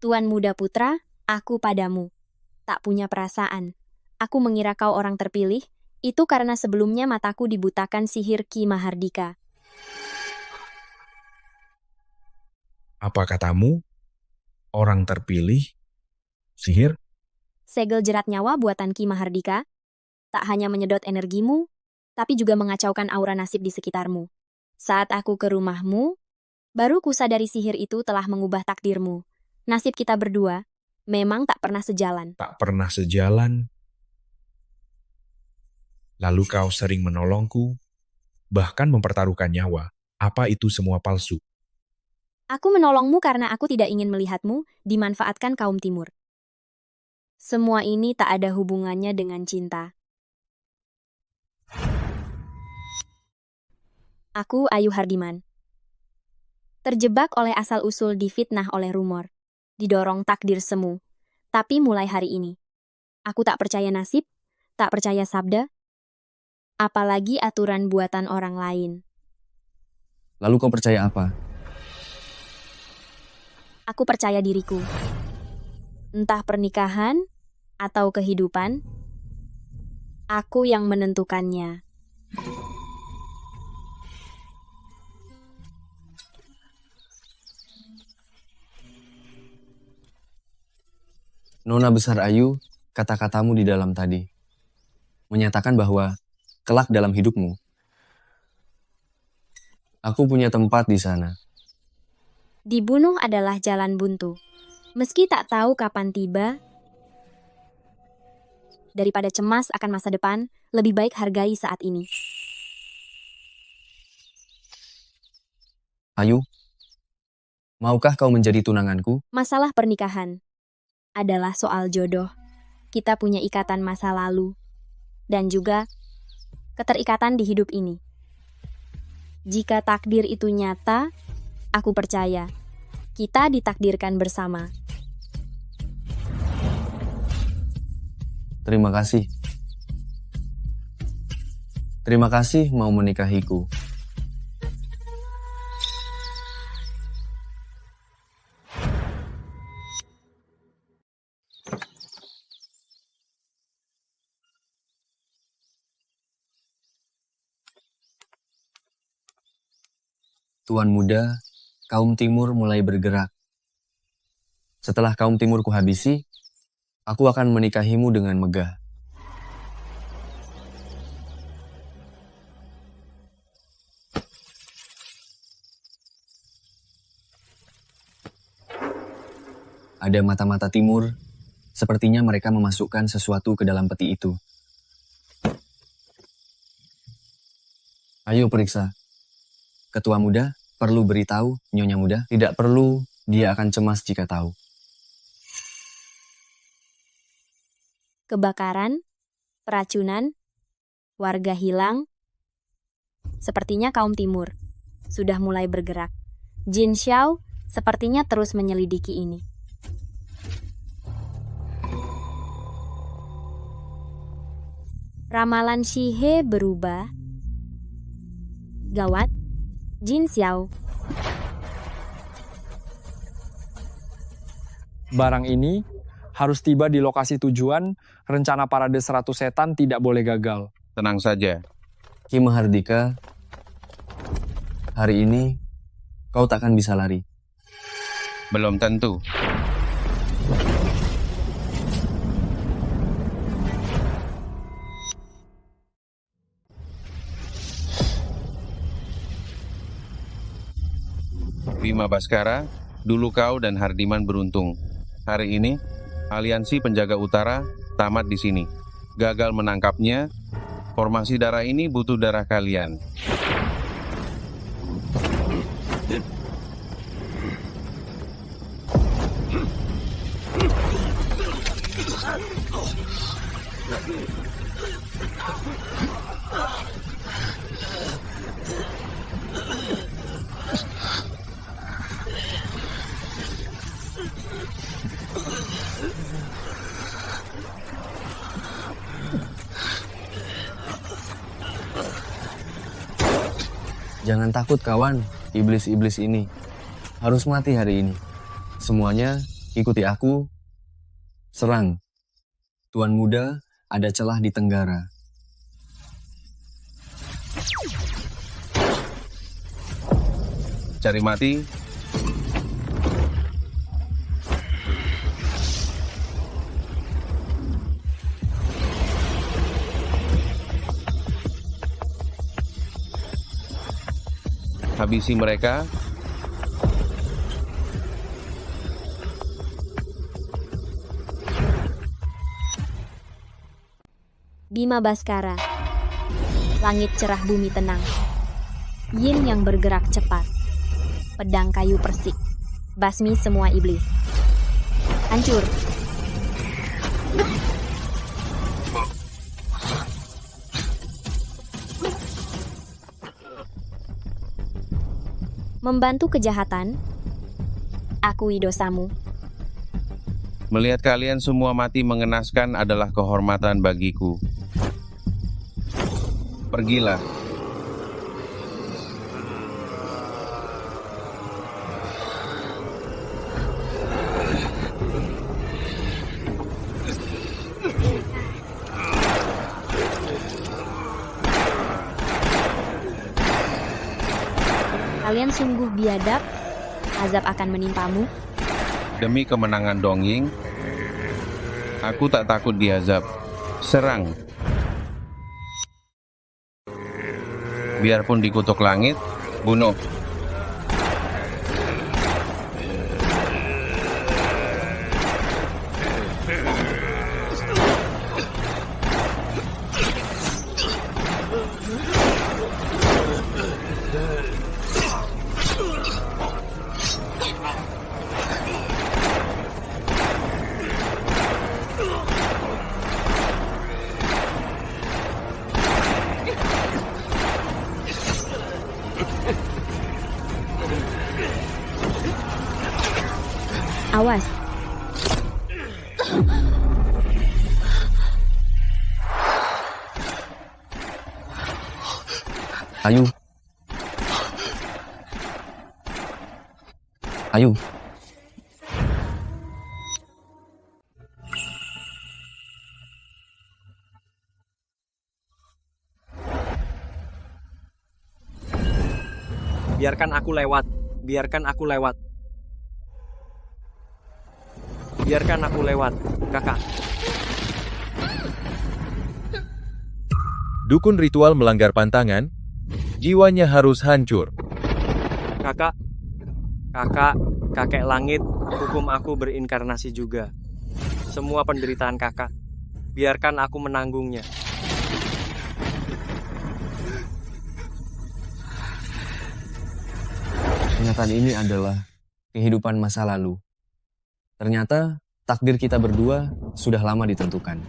Tuan Muda Putra, aku padamu. Tak punya perasaan. Aku mengira kau orang terpilih, itu karena sebelumnya mataku dibutakan sihir Ki Mahardika. Apa katamu? Orang terpilih? Sihir? Segel jerat nyawa buatan Ki Mahardika tak hanya menyedot energimu, tapi juga mengacaukan aura nasib di sekitarmu. Saat aku ke rumahmu, baru kusadari sihir itu telah mengubah takdirmu. Nasib kita berdua memang tak pernah sejalan. Tak pernah sejalan. Lalu kau sering menolongku, bahkan mempertaruhkan nyawa. Apa itu semua palsu? Aku menolongmu karena aku tidak ingin melihatmu dimanfaatkan kaum timur. Semua ini tak ada hubungannya dengan cinta. Aku Ayu Hardiman. Terjebak oleh asal-usul difitnah oleh rumor. Didorong takdir semu. Tapi mulai hari ini, aku tak percaya nasib, tak percaya sabda, apalagi aturan buatan orang lain. Lalu kau percaya apa? Aku percaya diriku. Entah pernikahan atau kehidupan, aku yang menentukannya. Nona Besar Ayu, kata-katamu di dalam tadi, menyatakan bahwa kelak dalam hidupmu, aku punya tempat di sana. Dibunuh adalah jalan buntu. Meski tak tahu kapan tiba, daripada cemas akan masa depan, lebih baik hargai saat ini. Ayu, maukah kau menjadi tunanganku? Masalah pernikahan adalah soal jodoh. Kita punya ikatan masa lalu, dan juga keterikatan di hidup ini. Jika takdir itu nyata, aku percaya kita ditakdirkan bersama. Terima kasih. Terima kasih mau menikahiku. Tuan muda, kaum timur mulai bergerak. Setelah kaum timur kuhabisi, aku akan menikahimu dengan megah. Ada mata-mata timur, sepertinya mereka memasukkan sesuatu ke dalam peti itu. Ayo periksa. Ketua muda, perlu beritahu Nyonya muda? Tidak perlu, dia akan cemas jika tahu. Kebakaran, peracunan, warga hilang. Sepertinya kaum timur sudah mulai bergerak. Jin Xiao sepertinya terus menyelidiki ini. Ramalan Shihe berubah. Gawat, Jin Xiao. Barang ini harus tiba di lokasi tujuan, rencana parade 100 setan tidak boleh gagal. Tenang saja. Ki Mahardika, hari ini kau takkan bisa lari. Belum tentu. Bima Baskara, dulu kau dan Hardiman beruntung. Hari ini, aliansi penjaga utara tamat di sini. Gagal menangkapnya, formasi darah ini butuh darah kalian. Jangan takut kawan, iblis-iblis ini harus mati hari ini. Semuanya ikuti aku, serang. Tuan muda ada celah di Tenggara. Cari mati. Habisi mereka. Bima Baskara. Langit cerah, bumi tenang. Yin yang bergerak cepat. Pedang kayu persik. Basmi semua iblis. Hancur. Membantu kejahatan, akui dosamu. Melihat kalian semua mati mengenaskan adalah kehormatan bagiku. Pergilah. Kalian sungguh biadab, azab akan menimpamu. Demi kemenangan Dongying, aku tak takut diazab. Serang. Biarpun dikutuk langit, bunuh. Awas. Ayo. Ayo. Biarkan aku lewat. Biarkan aku lewat. Biarkan aku lewat, kakak. Dukun ritual melanggar pantangan, jiwanya harus hancur. Kakak, kakek langit, Hukum aku berinkarnasi juga. Semua penderitaan kakak, biarkan aku menanggungnya. Kenyataan ini adalah kehidupan masa lalu. Ternyata takdir kita berdua sudah lama ditentukan.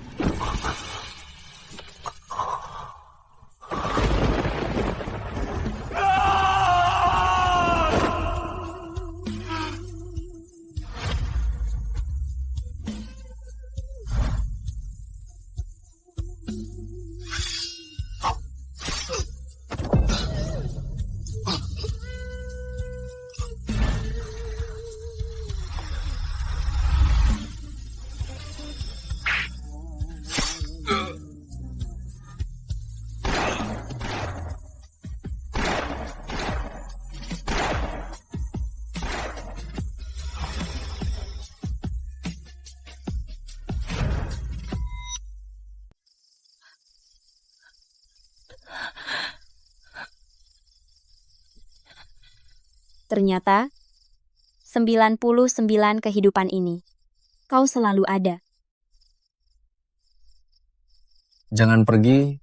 Ternyata, 99 kehidupan ini, kau selalu ada. Jangan pergi.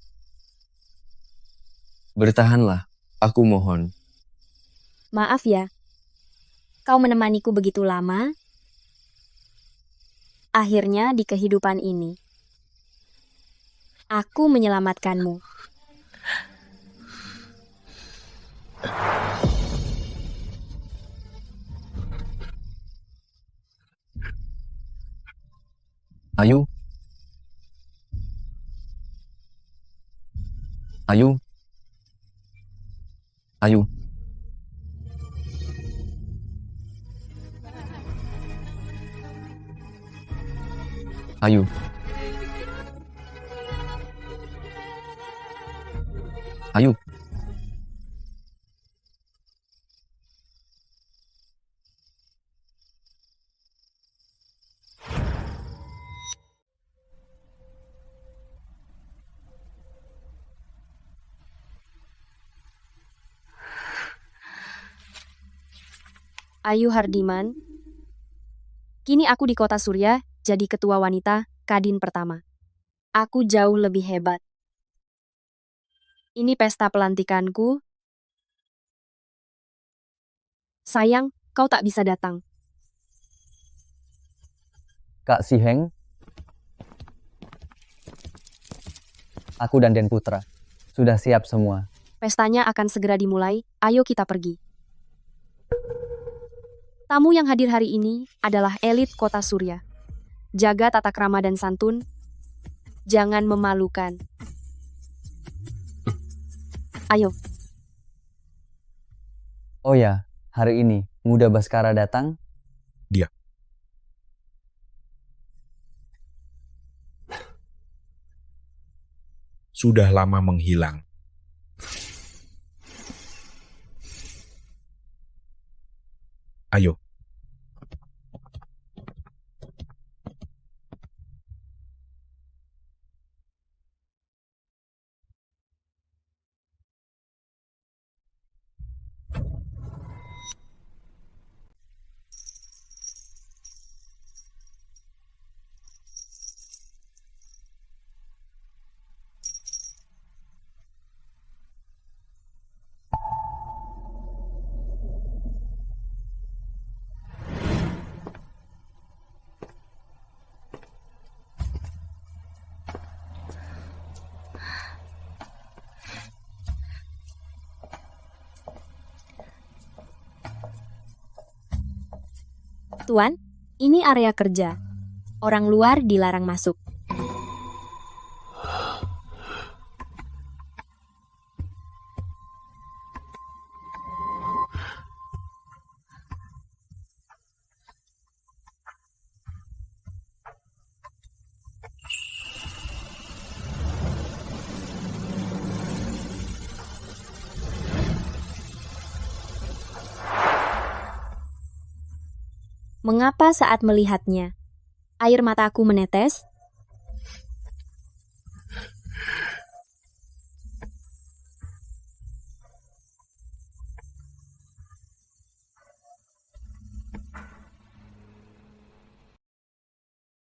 Bertahanlah, aku mohon. Maaf ya, kau menemaniku begitu lama. Akhirnya di kehidupan ini, aku menyelamatkanmu. Ayu. Ayu. Ayu. Ayu. Ayu. Ayu Hardiman. Kini aku di kota Surya, jadi ketua wanita, Kadin pertama. Aku jauh lebih hebat. Ini pesta pelantikanku. Sayang, kau tak bisa datang. Kak Siheng, aku dan Den Putra sudah siap semua. Pestanya akan segera dimulai, ayo kita pergi. Tamu yang hadir hari ini adalah elit kota Surya. Jaga tata krama dan santun. Jangan memalukan. Ayo. Oh ya, hari ini Muda Baskara datang. Dia. Sudah lama menghilang. Ayo. Tuan, ini area kerja. Orang luar dilarang masuk. Mengapa saat melihatnya, air mataku menetes?